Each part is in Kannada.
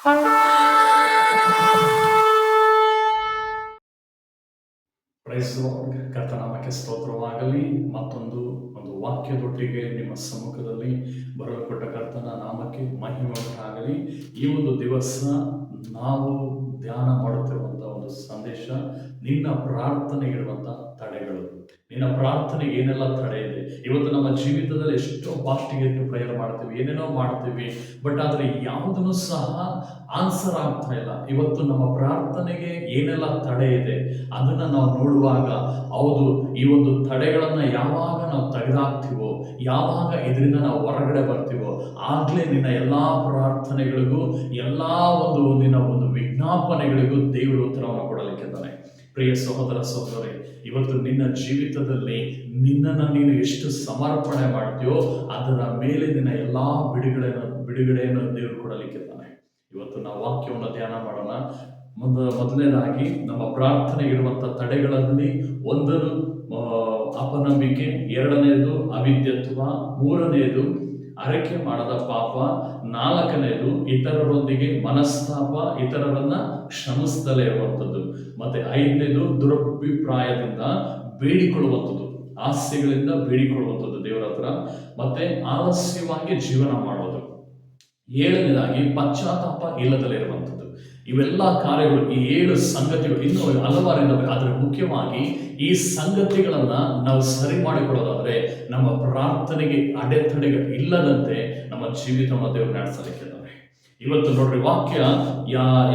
Price lord. ಕರ್ತನಾಮಕ್ಕೆ ಸ್ತೋತ್ರವಾಗಲಿ. ಒಂದು ವಾಕ್ಯದೊಟ್ಟಿಗೆ ನಿಮ್ಮ ಸಮ್ಮುಖದಲ್ಲಿ ಬರಲ್ಪಟ್ಟ ಕರ್ತನ ನಾಮಕ್ಕೆ ಮಹಿಮೆ ಉಂಟಾಗಲಿ. ಈ ಒಂದು ದಿವಸ ನಾವು ಧ್ಯಾನ ಮಾಡುತ್ತಿರುವಂತಹ ಒಂದು ಸಂದೇಶ, ನಿನ್ನ ಪ್ರಾರ್ಥನೆಗಿರುವಂಥ ತಡೆಗಳು. ನಿನ್ನ ಪ್ರಾರ್ಥನೆಗೆ ಏನೆಲ್ಲ ತಡೆ ಇದೆ? ಇವತ್ತು ನಮ್ಮ ಜೀವಿತದಲ್ಲಿ ಎಷ್ಟೋ ಫಾಸ್ಟಿಗೆ ಪ್ರೇಯರ್ ಮಾಡ್ತೀವಿ, ಏನೇನೋ ಮಾಡ್ತೀವಿ, ಬಟ್ ಆದರೆ ಯಾವುದನ್ನು ಸಹ ಆನ್ಸರ್ ಆಗ್ತಾ ಇಲ್ಲ. ಇವತ್ತು ನಮ್ಮ ಪ್ರಾರ್ಥನೆಗೆ ಏನೆಲ್ಲ ತಡೆ ಇದೆ ಅದನ್ನು ನಾವು ನೋಡುವಾಗ, ಹೌದು, ಈ ಒಂದು ತಡೆಗಳನ್ನು ಯಾವಾಗ ನಾವು ತೆಗೆದಾಕ್ತೀವೋ, ಯಾವಾಗ ಇದರಿಂದ ನಾವು ಹೊರಗಡೆ ಬರ್ತೀವೋ, ಆಗಲೇ ನಿನ್ನ ಎಲ್ಲ ಪ್ರಾರ್ಥನೆಗಳಿಗೂ, ಎಲ್ಲ ನಿನ್ನ ಒಂದು ವಿಜ್ಞಾಪನೆಗಳಿಗೂ ದೇವರು ಉತ್ತರವನ್ನು ಕೊಡಲಿಕ್ಕಿದ್ದಾನೆ. ಪ್ರಿಯ ಸಹೋದರ ಸಹೋದರಿ, ಇವತ್ತು ನಿನ್ನ ಜೀವಿತದಲ್ಲಿ ನಿನ್ನನ್ನು ನೀನು ಎಷ್ಟು ಸಮರ್ಪಣೆ ಮಾಡ್ತೀಯೋ ಅದರ ಮೇಲೆ ನಿನ್ನ ಎಲ್ಲ ಬಿಡುಗಡೆಯನ್ನು ದೇವರು ಕೊಡಲಿಕ್ಕಿದ್ದಾನೆ. ಇವತ್ತು ನಾವು ವಾಕ್ಯವನ್ನು ಧ್ಯಾನ ಮಾಡೋಣ. ಮೊದಲನೇದಾಗಿ ನಮ್ಮ ಪ್ರಾರ್ಥನೆಗಿರುವಂಥ ತಡೆಗಳಲ್ಲಿ ಒಂದು ಅಪನಂಬಿಕೆ, ಎರಡನೇದು ಅವಿದ್ಯತ್ವ, ಮೂರನೆಯದು ಅರಿಕೆ ಮಾಡದ ಪಾಪ, ನಾಲ್ಕನೇದು ಇತರರೊಂದಿಗೆ ಮನಸ್ತಾಪ, ಇತರರನ್ನ ಕ್ಷಮಿಸದಲೇ ಇರುವಂಥದ್ದು, ಮತ್ತೆ ಐದನೇದು ದುರಭಿಪ್ರಾಯದಿಂದ ಬೇಡಿಕೊಳ್ಳುವಂಥದ್ದು, ಆಸೆಗಳಿಂದ ಬೇಡಿಕೊಳ್ಳುವಂಥದ್ದು ದೇವರ ಹತ್ರ, ಮತ್ತೆ ಆಲಸ್ಯವಾಗಿ ಜೀವನ ಮಾಡೋದು, ಏಳನೇದಾಗಿ ಪಶ್ಚಾತ್ತಾಪ ಇಲ್ಲದಲ್ಲಿರುವಂಥದ್ದು. ಇವೆಲ್ಲ ಕಾರ್ಯಗಳು, ಈ 7 ಸಂಗತಿಗಳು, ಇನ್ನೂ ಹಲವಾರಿದ್ದಾವೆ. ಆದರೆ ಮುಖ್ಯವಾಗಿ ಈ ಸಂಗತಿಗಳನ್ನ ನಾವು ಸರಿ ಮಾಡಿಕೊಳ್ಳೋದಾದ್ರೆ ನಮ್ಮ ಪ್ರಾರ್ಥನೆಗೆ ಅಡೆತಡೆಗಳು ಇಲ್ಲದಂತೆ ನಮ್ಮ ಜೀವಿತವನ್ನು ದೇವರು ನಡೆಸಲಿಕ್ಕಿದ್ದಾರೆ. ಇವತ್ತು ನೋಡ್ರಿ, ವಾಕ್ಯ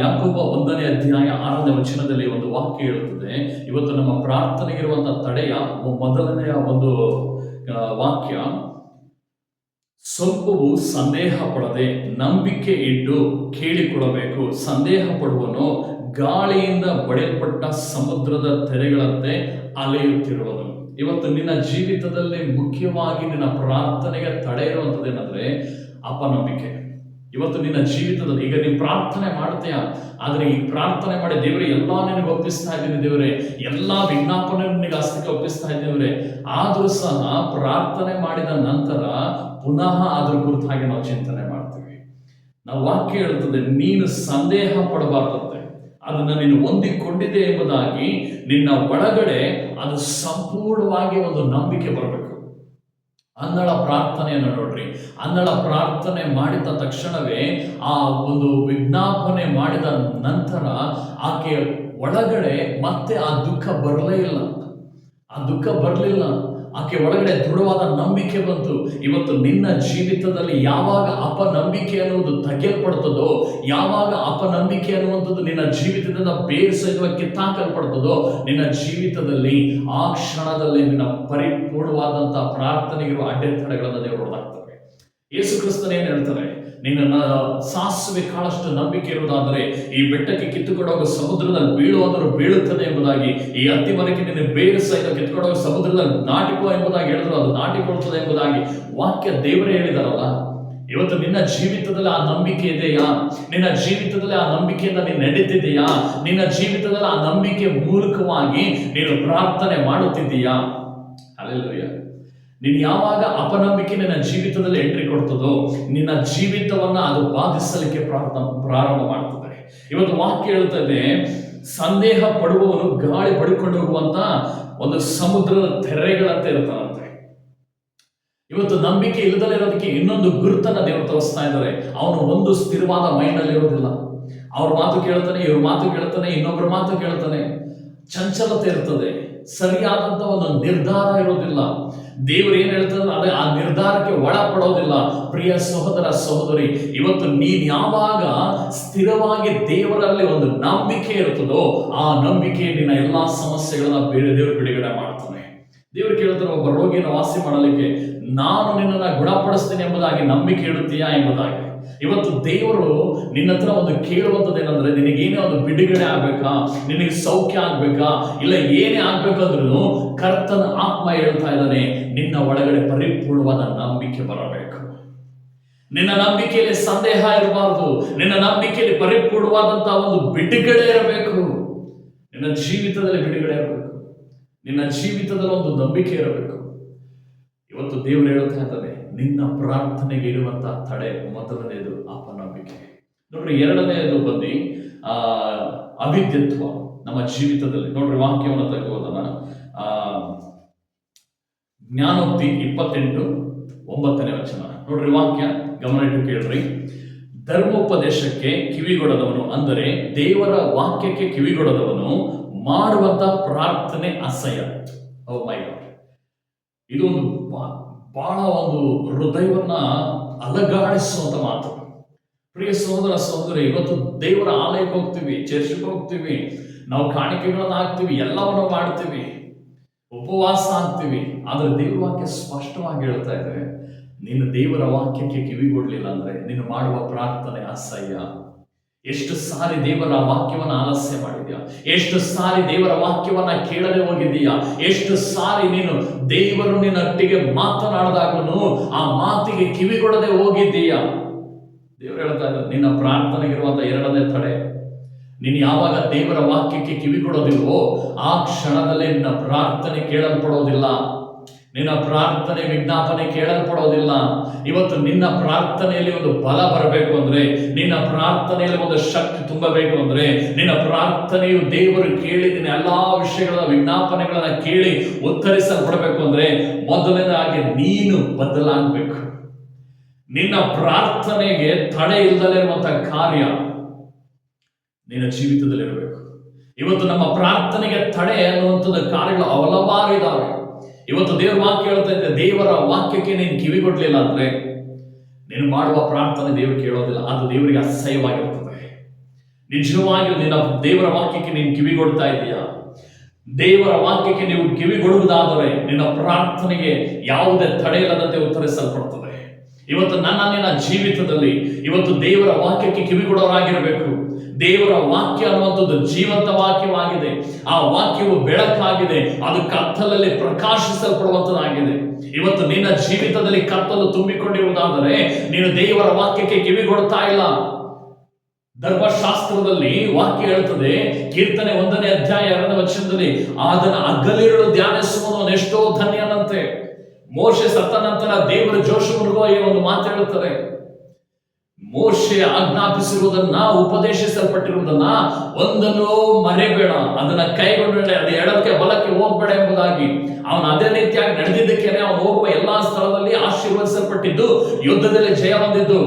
ಯಾಕೋಬ 1ನೇ ಅಧ್ಯಾಯ 6ನೇ ವಚನದಲ್ಲಿ ಒಂದು ವಾಕ್ಯ ಹೇಳುತ್ತದೆ. ಇವತ್ತು ನಮ್ಮ ಪ್ರಾರ್ಥನೆಗಿರುವಂತಹ ತಡೆಯ ಮೊದಲನೆಯ ಒಂದು ವಾಕ್ಯ, ಸ್ವಲ್ಪವೂ ಸಂದೇಹ ಪಡದೆ ನಂಬಿಕೆ ಇಟ್ಟು ಕೇಳಿಕೊಡಬೇಕು. ಸಂದೇಹ ಪಡುವನು ಗಾಳಿಯಿಂದ ಬಡಿಯಲ್ಪಟ್ಟ ಸಮುದ್ರದ ತೆರೆಗಳಂತೆ ಅಲೆಯುತ್ತಿರುವನು. ಇವತ್ತು ನಿನ್ನ ಜೀವಿತದಲ್ಲಿ ಮುಖ್ಯವಾಗಿ ನಿನ್ನ ಪ್ರಾರ್ಥನೆಗೆ ತಡೆ ಇರುವಂಥದ್ದು ಏನಂದ್ರೆ ಅಪನಂಬಿಕೆ. ಇವತ್ತು ನಿನ್ನ ಜೀವಿತದಲ್ಲಿ ಈಗ ನೀವು ಪ್ರಾರ್ಥನೆ ಮಾಡ್ತೀಯ, ಆದರೆ ಈ ಪ್ರಾರ್ಥನೆ ಮಾಡಿ, ದೇವರೇ ಎಲ್ಲ ನಿನಗೆ ಒಪ್ಪಿಸ್ತಾ ಇದ್ದೀನಿ, ದೇವರೇ ಎಲ್ಲ ವಿಜ್ಞಾಪನೆ ನಿನಗೆ ಹಸ್ತಕ್ಕೆ ಒಪ್ಪಿಸ್ತಾ ಇದ್ದೇವೆ, ಆದರೂ ಸಹ ಪ್ರಾರ್ಥನೆ ಮಾಡಿದ ನಂತರ ಪುನಃ ಅದ್ರ ಕುರಿತಾಗಿ ನಾವು ಚಿಂತನೆ ಮಾಡ್ತೀವಿ. ನಾವು ವಾಕ್ಯ ಹೇಳ್ತದೆ, ನೀನು ಸಂದೇಹ ಪಡಬಾರ್ದಂತೆ, ಅದನ್ನು ನೀನು ಹೊಂದಿಕೊಂಡಿದೆ ಎಂಬುದಾಗಿ ನಿನ್ನ ಒಳಗಡೆ ಅದು ಸಂಪೂರ್ಣವಾಗಿ ಒಂದು ನಂಬಿಕೆ ಬರಬೇಕು. ಅನ್ನಳ ಪ್ರಾರ್ಥನೆಯನ್ನು ನೋಡ್ರಿ, ಅನ್ನಳ ಪ್ರಾರ್ಥನೆ ಮಾಡಿದ ತಕ್ಷಣವೇ, ಆ ಒಂದು ವಿಜ್ಞಾಪನೆ ಮಾಡಿದ ನಂತರ ಆಕೆಯ ಒಳಗಡೆ ಮತ್ತೆ ಆ ದುಃಖ ಬರಲಿಲ್ಲ. ಆಕೆ ಒಳಗಡೆ ದೃಢವಾದ ನಂಬಿಕೆ ಬಂತು. ಇವತ್ತು ನಿನ್ನ ಜೀವಿತದಲ್ಲಿ ಯಾವಾಗ ಅಪನಂಬಿಕೆ ಅನ್ನುವುದು ತೆಗೆಯಲ್ಪಡ್ತದೋ, ಯಾವಾಗ ಅಪನಂಬಿಕೆ ಅನ್ನುವಂಥದ್ದು ನಿನ್ನ ಜೀವಿತದಿಂದ ಬೇರೆ ಸಹಿತವಾಗಿ ಕಿತ್ತಾಕಲ್ಪಡ್ತದೋ, ನಿನ್ನ ಜೀವಿತದಲ್ಲಿ ಆ ಕ್ಷಣದಲ್ಲಿ ನಿನ್ನ ಪರಿಪೂರ್ಣವಾದಂತಹ ಪ್ರಾರ್ಥನೆಗಿರುವ ಅಡೆತಡೆಗಳನ್ನು ದೇವರು ಹೊರದಾಗ್ತವೆ. ಯೇಸು ಕ್ರಿಸ್ತನ ಏನ್ ಹೇಳ್ತಾರೆ, ನಿನ್ನ ಸಾಸಿವೆ ಕಾಳಷ್ಟು ನಂಬಿಕೆ ಇರುವುದಾದರೆ ಈ ಬೆಟ್ಟಕ್ಕೆ ಕಿತ್ತುಕೊಂಡೋಗ ಸಮುದ್ರದಲ್ಲಿ ಬೀಳುವಾದರೂ ಬೀಳುತ್ತದೆ ಎಂಬುದಾಗಿ, ಈ ಹತ್ತಿ ಮರಕ್ಕೆ ನಿನ್ನ ಬೇರೆ ಸಹಿತ ಕಿತ್ತುಕೊಂಡೋಗ ಸಮುದ್ರದಲ್ಲಿ ನಾಟಿಕೋ ಎಂಬುದಾಗಿ ಹೇಳಿದ್ರು ಅದು ನಾಟಿಕೊಳ್ತದೆ ಎಂಬುದಾಗಿ ವಾಕ್ಯ ದೇವರೇ ಹೇಳಿದಾರಲ್ಲ. ಇವತ್ತು ನಿನ್ನ ಜೀವಿತದಲ್ಲಿ ಆ ನಂಬಿಕೆ ಇದೆಯಾ? ನಿನ್ನ ಜೀವಿತದಲ್ಲಿ ಆ ನಂಬಿಕೆಯಿಂದ ನೀನು ನಡೀತಿದೆಯಾ? ನಿನ್ನ ಜೀವಿತದಲ್ಲಿ ಆ ನಂಬಿಕೆ ಮೂಲಕವಾಗಿ ನೀನು ಪ್ರಾರ್ಥನೆ ಮಾಡುತ್ತಿದ್ದೀಯಾ? ಹಲ್ಲೆಲೂಯಾ. ನೀನು ಯಾವಾಗ ಅಪನಂಬಿಕೆ ನಿನ್ನ ಜೀವಿತದಲ್ಲಿ ಎಂಟ್ರಿ ಕೊಡ್ತದೋ, ನಿನ್ನ ಜೀವಿತವನ್ನ ಅದು ಬಾಧಿಸಲಿಕ್ಕೆ ಪ್ರಾರಂಭ ಮಾಡ್ತದೆ. ಇವತ್ತು ವಾಕ್ಯ ಹೇಳ್ತದೆ, ಸಂದೇಹ ಪಡುವವನು ಗಾಳಿ ಬಡಿಕೊಂಡು ಹೋಗುವಂತ ಒಂದು ಸಮುದ್ರದ ತೆರೆಗಳಂತೆ ಇರ್ತಾನಂತೆ. ಇವತ್ತು ನಂಬಿಕೆ ಇಲ್ಲದಲ್ಲಿರೋದಕ್ಕೆ ಇನ್ನೊಂದು ಗುರುತನ್ನ ದೇವರು ತೋರಿಸ್ತಾ ಇದ್ದಾರೆ. ಅವನು ಒಂದು ಸ್ಥಿರವಾದ ಮೈಂಡ್ ಅಲ್ಲಿ ಇರೋದಿಲ್ಲ. ಅವ್ರ ಮಾತು ಕೇಳ್ತಾನೆ, ಇವ್ರ ಮಾತು ಕೇಳ್ತಾನೆ, ಇನ್ನೊಬ್ಬರ ಮಾತು ಕೇಳ್ತಾನೆ. ಚಂಚಲತೆ ಇರ್ತದೆ, ಸರಿಯಾದಂತ ಒಂದು ನಿರ್ಧಾರ ಇರೋದಿಲ್ಲ. ದೇವರು ಏನ್ ಹೇಳ್ತಾರೆ ಅದೇ ಆ ನಿರ್ಧಾರಕ್ಕೆ ಒಳಪಡೋದಿಲ್ಲ. ಪ್ರಿಯ ಸಹೋದರ ಸಹೋದರಿ, ಇವತ್ತು ನೀನ್ ಯಾವಾಗ ಸ್ಥಿರವಾಗಿ ದೇವರಲ್ಲಿ ಒಂದು ನಂಬಿಕೆ ಇರ್ತದೋ, ಆ ನಂಬಿಕೆ ನಿನ್ನ ಎಲ್ಲಾ ಸಮಸ್ಯೆಗಳನ್ನ ದೇವರು ಬಿಡುಗಡೆ ಮಾಡ್ತಾನೆ. ದೇವರು ಕೇಳ್ತಾರೆ, ಒಬ್ಬ ರೋಗಿನ ವಾಸಿ ಮಾಡಲಿಕ್ಕೆ ನಾನು ನಿನ್ನನ್ನ ಗುಣಪಡಿಸ್ತೇನೆ ಎಂಬುದಾಗಿ ನಂಬಿಕೆ ಇಡುತ್ತೀಯಾ ಎಂಬುದಾಗಿ. ಇವತ್ತು ದೇವರು ನಿನ್ನ ಹತ್ರ ಒಂದು ಕೇಳುವಂಥದ್ದು ಏನಂದ್ರೆ, ನಿನಗೇನೇ ಒಂದು ಬಿಡುಗಡೆ ಆಗ್ಬೇಕಾ, ನಿನಗೆ ಸೌಖ್ಯ ಆಗ್ಬೇಕಾ, ಇಲ್ಲ ಏನೇ ಆಗ್ಬೇಕಾದ್ರೂ ಕರ್ತನ ಆತ್ಮ ಹೇಳ್ತಾ ಇದ್ದಾನೆ, ನಿನ್ನ ಒಳಗಡೆ ಪರಿಪೂರ್ಣವಾದ ನಂಬಿಕೆ ಬರಬೇಕು. ನಿನ್ನ ನಂಬಿಕೆಯಲ್ಲಿ ಸಂದೇಹ ಇರಬಾರದು. ನಿನ್ನ ನಂಬಿಕೆಯಲ್ಲಿ ಪರಿಪೂರ್ಣವಾದಂತಹ ಒಂದು ಬಿಡುಗಡೆ ಇರಬೇಕು. ನಿನ್ನ ಜೀವಿತದಲ್ಲಿ ಬಿಡುಗಡೆ ಇರಬೇಕು. ನಿನ್ನ ಜೀವಿತದಲ್ಲಿ ಒಂದು ನಂಬಿಕೆ ಇರಬೇಕು. ಇವತ್ತು ದೇವರು ಹೇಳ್ತಾ ಇದ್ದಾನೆ, ನಿನ್ನ ಪ್ರಾರ್ಥನೆಗೆ ಇರುವಂತಹ ತಡೆ ಮೊದಲನೇದು ಅಪನಂಬಿಕೆ. ನೋಡ್ರಿ, ಎರಡನೆಯದು ಬಂದು ಆ ಅವಿದ್ಯತ್ವ ನಮ್ಮ ಜೀವಿತದಲ್ಲಿ. ನೋಡ್ರಿ, ವಾಕ್ಯವನ್ನು ತೆಗೆದುವುದನ್ನ ಜ್ಞಾನೋಕ್ತಿ 28:9 ವಚನ ನೋಡ್ರಿ. ವಾಕ್ಯ ಗಮನ ಇಟ್ಟು ಕೇಳ್ರಿ. ಧರ್ಮೋಪದೇಶಕ್ಕೆ ಕಿವಿಗೊಡದವನು, ಅಂದರೆ ದೇವರ ವಾಕ್ಯಕ್ಕೆ ಕಿವಿಗೊಡದವನು ಮಾಡುವಂತ ಪ್ರಾರ್ಥನೆ ಅಸಹ್ಯ. ಓ ಮೈ ಗಾಡ್, ಇದು ಒಂದು ಬಹಳ ಒಂದು ಹೃದಯವನ್ನ ಅಲಗಾಡಿಸುವಂತ ಮಾತು. ಪ್ರಿಯ ಸಹೋದರ ಸಹೋದರಿ, ಇವತ್ತು ದೇವರ ಆಲಯಕ್ಕೆ ಹೋಗ್ತೀವಿ, ಚರ್ಚ್ಗೆ ಹೋಗ್ತೀವಿ, ನಾವು ಕಾಣಿಕೆಗಳನ್ನ ಹಾಕ್ತೀವಿ, ಎಲ್ಲವನ್ನು ಮಾಡ್ತೀವಿ, ಉಪವಾಸ ಆಗ್ತೀವಿ. ಆದ್ರೆ ದೇವರ ವಾಕ್ಯ ಸ್ಪಷ್ಟವಾಗಿ ಹೇಳ್ತಾ ಇದೆ, ನೀನು ದೇವರ ವಾಕ್ಯಕ್ಕೆ ಕಿವಿಗೊಡ್ಲಿಲ್ಲ ಅಂದ್ರೆ ನೀನು ಮಾಡುವ ಪ್ರಾರ್ಥನೆ ಅಸಹ್ಯ. ಎಷ್ಟು ಸಾರಿ ದೇವರ ವಾಕ್ಯವನ್ನ ಆಲಸ್ಯ ಮಾಡಿದ್ಯಾ? ಎಷ್ಟು ಸಾರಿ ದೇವರ ವಾಕ್ಯವನ್ನ ಕೇಳದೆ ಹೋಗಿದ್ದೀಯಾ? ಎಷ್ಟು ಸಾರಿ ನೀನು ದೇವರು ನಿನ್ನೊಟ್ಟಿಗೆ ಮಾತನಾಡಿದಾಗಲೂ ಆ ಮಾತಿಗೆ ಕಿವಿಗೊಡದೆ ಹೋಗಿದ್ದೀಯಾ? ದೇವರು ಹೇಳ್ತಾ ಇದ್ದಾರೆ, ನಿನ್ನ ಪ್ರಾರ್ಥನೆಗಿರುವಂತ ಎರಡನೇ ತಡೆ, ನೀನು ಯಾವಾಗ ದೇವರ ವಾಕ್ಯಕ್ಕೆ ಕಿವಿಗೊಡೋದಿಲ್ವೋ ಆ ಕ್ಷಣದಲ್ಲೇ ನಿನ್ನ ಪ್ರಾರ್ಥನೆ ಕೇಳಲ್ಪಡೋದಿಲ್ಲ, ನಿನ್ನ ಪ್ರಾರ್ಥನೆ ವಿಜ್ಞಾಪನೆ ಕೇಳಲ್ಪಡೋದಿಲ್ಲ. ಇವತ್ತು ನಿನ್ನ ಪ್ರಾರ್ಥನೆಯಲ್ಲಿ ಒಂದು ಬಲ ಬರಬೇಕು ಅಂದ್ರೆ, ನಿನ್ನ ಪ್ರಾರ್ಥನೆಯಲ್ಲಿ ಒಂದು ಶಕ್ತಿ ತುಂಬಬೇಕು ಅಂದ್ರೆ, ನಿನ್ನ ಪ್ರಾರ್ಥನೆಯು ದೇವರು ಕೇಳಿದ ಎಲ್ಲಾ ವಿಷಯಗಳ ವಿಜ್ಞಾಪನೆಗಳನ್ನ ಕೇಳಿ ಉತ್ತರಿಸಲ್ಪಡಬೇಕು ಅಂದ್ರೆ ಮೊದಲನೇದಾಗಿ ನೀನು ಬದಲಾಗಬೇಕು. ನಿನ್ನ ಪ್ರಾರ್ಥನೆಗೆ ತಡೆ ಇಲ್ಲದೆ ಇರುವಂತಹ ಕಾರ್ಯ ನಿನ್ನ ಜೀವಿತದಲ್ಲಿರಬೇಕು. ಇವತ್ತು ನಮ್ಮ ಪ್ರಾರ್ಥನೆಗೆ ತಡೆ ಅನ್ನುವಂಥದ್ದು ಕಾರ್ಯಗಳು ಹಲವಾರು ಇದ್ದಾವೆ. ಇವತ್ತು ದೇವರ ವಾಕ್ಯ ಹೇಳ್ತಾ ಇದ್ದೆ, ದೇವರ ವಾಕ್ಯಕ್ಕೆ ನೀನು ಕಿವಿಗೊಡ್ಲಿಲ್ಲ ಅಂದ್ರೆ ನೀನು ಮಾಡುವ ಪ್ರಾರ್ಥನೆ ದೇವರು ಕೇಳೋದಿಲ್ಲ, ಅದು ದೇವರಿಗೆ ಅಸಹ್ಯವಾಗಿರ್ತದೆ. ನಿಜವಾಗಿಯೂ ನಿನ್ನ ದೇವರ ವಾಕ್ಯಕ್ಕೆ ನೀನು ಕಿವಿಗೊಡ್ತಾ ಇದೆಯಾ? ದೇವರ ವಾಕ್ಯಕ್ಕೆ ನೀವು ಕಿವಿಗೊಡುವುದಾದರೆ ನಿನ್ನ ಪ್ರಾರ್ಥನೆಗೆ ಯಾವುದೇ ತಡೆ ಇಲ್ಲದಂತೆ ಉತ್ತರಿಸಲ್ಪಡ್ತದೆ. ಇವತ್ತು ನಿನ್ನ ಜೀವಿತದಲ್ಲಿ ಇವತ್ತು ದೇವರ ವಾಕ್ಯಕ್ಕೆ ಕಿವಿಗೊಡೋರಾಗಿರಬೇಕು. ದೇವರ ವಾಕ್ಯ ಅನ್ನುವಂಥದ್ದು ಜೀವಂತ ವಾಕ್ಯವಾಗಿದೆ. ಆ ವಾಕ್ಯವು ಬೆಳಕಾಗಿದೆ, ಅದು ಕತ್ತಲಲ್ಲಿ ಪ್ರಕಾಶಿಸಲ್ಪಡುವಂತದ್ದಾಗಿದೆ. ಇವತ್ತು ನಿನ್ನ ಜೀವಿತದಲ್ಲಿ ಕತ್ತಲು ತುಂಬಿಕೊಂಡಿರುವುದಾದರೆ ನೀನು ದೇವರ ವಾಕ್ಯಕ್ಕೆ ಕಿವಿಗೊಡ್ತಾ ಇಲ್ಲ. ಧರ್ಮಶಾಸ್ತ್ರದಲ್ಲಿ ವಾಕ್ಯ ಹೇಳ್ತದೆ, ಕೀರ್ತನೆ 1ನೇ ಅಧ್ಯಾಯ 2ನೇ ವಚನದಲ್ಲಿ, ಅದನ್ನ ಹಗಲಿರುಳು ಧ್ಯಾನಿಸುವವನು ಎಷ್ಟೋ ಧನ್ಯನಂತೆ. ಮೋಶೆ ಸತ್ತ ನಂತರ ದೇವರ ಜೋಶುವನಿಗೂ ಈ ಒಂದು ಮಾತು ಹೇಳುತ್ತದೆ, ಮೋಶೆ ಆಜ್ಞಾಪಿಸಿರುವುದನ್ನ, ಉಪದೇಶಿಸಲ್ಪಟ್ಟಿರುವುದನ್ನ ಒಂದನ್ನು ಮರೆಬೇಡ, ಅದನ್ನ ಕೈಗೊಂಡ ಅದು ಎಡಕ್ಕೆ ಬಲಕ್ಕೆ ಹೋಗ್ಬೇಡ ಎಂಬುದಾಗಿ. ಅವನು ಅದೇ ರೀತಿಯಾಗಿ ನಡೆದಿದ್ದಕ್ಕೇನೆ ಅವನು ಹೋಗುವ ಎಲ್ಲಾ ಸ್ಥಳದಲ್ಲಿ ಆಶೀರ್ವದಿಸಲ್ಪಟ್ಟಿದ್ದು, ಯುದ್ಧದಲ್ಲಿ ಜಯ ಹೊಂದಿದ್ದು.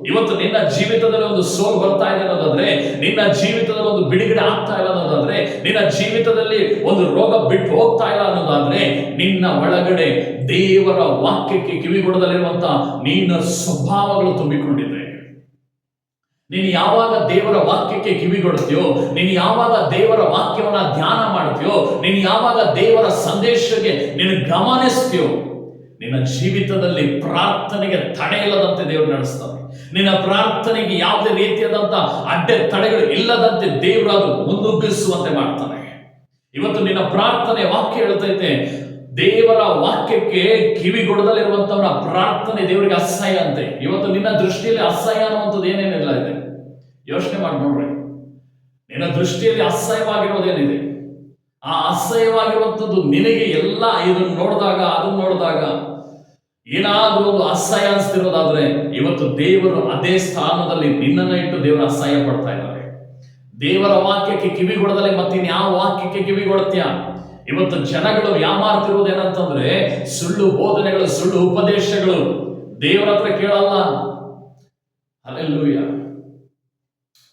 ಇವತ್ತು ನಿನ್ನ ಜೀವಿತದಲ್ಲಿ ಒಂದು ಸೋಲು ಬರ್ತಾ ಇದೆ ಅನ್ನೋದಾದ್ರೆ, ನಿನ್ನ ಜೀವಿತದಲ್ಲಿ ಒಂದು ಬಿಡುಗಡೆ ಆಗ್ತಾ ಇಲ್ಲ ಅನ್ನೋದಾದ್ರೆ, ನಿನ್ನ ಜೀವಿತದಲ್ಲಿ ಒಂದು ರೋಗ ಬಿಟ್ಟು ಹೋಗ್ತಾ ಇಲ್ಲ ಅನ್ನೋದಾದ್ರೆ, ನಿನ್ನ ಒಳಗಡೆ ದೇವರ ವಾಕ್ಯಕ್ಕೆ ಕಿವಿಗೊಡದಲ್ಲಿರುವಂತ ನಿನ್ನ ಸ್ವಭಾವಗಳು ತುಂಬಿಕೊಂಡಿದೆ. ನೀನು ಯಾವಾಗ ದೇವರ ವಾಕ್ಯಕ್ಕೆ ಕಿವಿಗೊಡ್ತೀಯೋ, ನೀನು ಯಾವಾಗ ದೇವರ ವಾಕ್ಯವನ್ನ ಧ್ಯಾನ ಮಾಡ್ತೀಯೋ, ನೀನು ಯಾವಾಗ ದೇವರ ಸಂದೇಶಕ್ಕೆ ನೀನು ಗಮನಿಸ್ತೀಯೋ, ನಿನ್ನ ಜೀವಿತದಲ್ಲಿ ಪ್ರಾರ್ಥನೆಗೆ ತಡೆ ಇಲ್ಲದಂತೆ ದೇವರು ನಡೆಸ್ತಾನೆ. ನಿನ್ನ ಪ್ರಾರ್ಥನೆಗೆ ಯಾವುದೇ ರೀತಿಯಾದಂತ ಅಡ್ಡೆ ತಡೆಗಳು ಇಲ್ಲದಂತೆ ದೇವರು ಅದು ಮುನ್ನುಗ್ಗಿಸುವಂತೆ ಮಾಡ್ತಾನೆ. ಇವತ್ತು ನಿನ್ನ ಪ್ರಾರ್ಥನೆ ವಾಕ್ಯ ಹೇಳ್ತೈತೆ, ದೇವರ ವಾಕ್ಯಕ್ಕೆ ಕಿವಿಗೊಡದಲ್ಲಿರುವಂತವನ ಪ್ರಾರ್ಥನೆ ದೇವರಿಗೆ ಅಸಹ್ಯ ಅಂತೆ. ಇವತ್ತು ನಿನ್ನ ದೃಷ್ಟಿಯಲ್ಲಿ ಅಸಹ್ಯ ಅನ್ನುವಂಥದ್ದು ಏನೇನಿಲ್ಲ ಇದೆ, ಯೋಚನೆ ಮಾಡಿ ನೋಡ್ರಿ. ನಿನ್ನ ದೃಷ್ಟಿಯಲ್ಲಿ ಅಸಹ್ಯವಾಗಿರೋದೇನಿದೆ, ಆ ಅಸಹ್ಯವಾಗಿರುವಂಥದ್ದು ನಿನಗೆ ಎಲ್ಲ ಇದನ್ನು ನೋಡಿದಾಗ, ಅದನ್ನು ನೋಡಿದಾಗ ಏನಾದ್ರೂ ಒಂದು ಅಸಹ್ಯ ಅನಿಸ್ತಿರೋದಾದ್ರೆ, ಇವತ್ತು ದೇವರು ಅದೇ ಸ್ಥಾನದಲ್ಲಿ ನಿನ್ನನ್ನು ಇಟ್ಟು ದೇವರ ಅಸಹ್ಯ ಪಡ್ತಾ ಇದ್ದಾರೆ. ದೇವರ ವಾಕ್ಯಕ್ಕೆ ಕಿವಿಗೊಡದಲ್ಲೇ ಮತ್ತಿನ್ ಯಾವ ವಾಕ್ಯಕ್ಕೆ ಕಿವಿಗೊಡ್ತೀಯ? ಇವತ್ತು ಜನಗಳು ಯಾಮಾರ್ತಿರುವುದೇನಂತಂದ್ರೆ, ಸುಳ್ಳು ಬೋಧನೆಗಳು, ಸುಳ್ಳು ಉಪದೇಶಗಳು. ದೇವರ ಹತ್ರ ಕೇಳಲ್ಲ. ಹಲ್ಲೆಲೂಯಾ.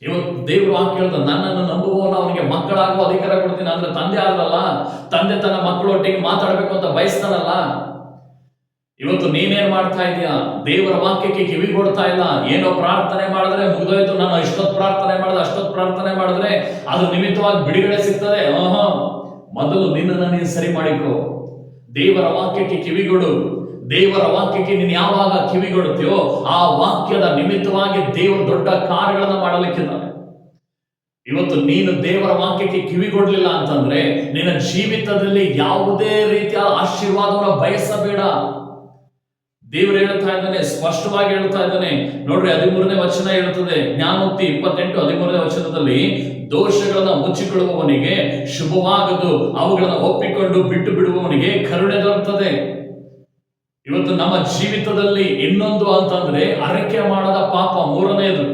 ಇವತ್ತು ದೇವರು ವಾಕ್ಯ ಹೇಳ್ದ, ನನ್ನನ್ನು ನಂಬುವವನು ಅವನಿಗೆ ಮಕ್ಕಳಾಗುವ ಅಧಿಕಾರ ಕೊಡ್ತೀನಿ. ಅಂದ್ರೆ ತಂದೆ ಆದ್ರಲ್ಲ, ತಂದೆ ತನ್ನ ಮಕ್ಕಳೊಟ್ಟಿಗೆ ಮಾತಾಡಬೇಕು ಅಂತ ಬಯಸ್ತಾನಲ್ಲ. ಇವತ್ತು ನೀನೇನ್ ಮಾಡ್ತಾ ಇದೀಯಾ? ದೇವರ ವಾಕ್ಯಕ್ಕೆ ಕಿವಿಗೊಡ್ತಾ ಇಲ್ಲ. ಏನೋ ಪ್ರಾರ್ಥನೆ ಮಾಡಿದ್ರೆ ಮುಗಿದೋಯ್ತು, ನಾನು ಇಷ್ಟೊತ್ತು ಪ್ರಾರ್ಥನೆ ಮಾಡಿದ್ರೆ, ಅಷ್ಟೊತ್ತು ಪ್ರಾರ್ಥನೆ ಮಾಡಿದ್ರೆ ಅದ್ರ ನಿಮಿತ್ತವಾಗಿ ಬಿಡುಗಡೆ ಸಿಗ್ತದೆ. ಮೊದಲು ನಿನ್ನನ್ನು ನೀನು ಸರಿ ಮಾಡಿಕೊ. ದೇವರ ವಾಕ್ಯಕ್ಕೆ ಕಿವಿಗೊಡು. ದೇವರ ವಾಕ್ಯಕ್ಕೆ ನೀನು ಯಾವಾಗ ಕಿವಿಗೊಡ್ತೀಯೋ ಆ ವಾಕ್ಯದ ನಿಮಿತ್ತವಾಗಿ ದೇವರು ದೊಡ್ಡ ಕಾರ್ಯಗಳನ್ನು ಮಾಡಲಿಕ್ಕಿದ್ದಾನೆ. ಇವತ್ತು ನೀನು ದೇವರ ವಾಕ್ಯಕ್ಕೆ ಕಿವಿಗೊಡ್ಲಿಲ್ಲ ಅಂತಂದ್ರೆ ನಿನ್ನ ಜೀವಿತದಲ್ಲಿ ಯಾವುದೇ ರೀತಿಯ ಆಶೀರ್ವಾದವನ್ನು ಬಯಸಬೇಡ. ದೇವರು ಹೇಳ್ತಾ ಇದ್ದಾನೆ, ಸ್ಪಷ್ಟವಾಗಿ ಹೇಳ್ತಾ ಇದ್ದಾನೆ. ನೋಡ್ರಿ, 13ನೇ ವಚನ ಹೇಳ್ತದೆ, ಜ್ಞಾನೋಕ್ತಿ 28:13ನೇ ವಚನದಲ್ಲಿ, ದೋಷಗಳನ್ನ ಮುಚ್ಚಿಕೊಳ್ಳುವವನಿಗೆ ಶುಭವಾಗದು, ಅವುಗಳನ್ನ ಒಪ್ಪಿಕೊಂಡು ಬಿಟ್ಟು ಬಿಡುವವನಿಗೆ ಕರುಣೆ ದೊರೆತದೆ. ಇವತ್ತು ನಮ್ಮ ಜೀವಿತದಲ್ಲಿ ಇನ್ನೊಂದು ಅಂತಂದ್ರೆ ಅರಕೆ ಮಾಡದ ಪಾಪ, ಮೂರನೆಯದು.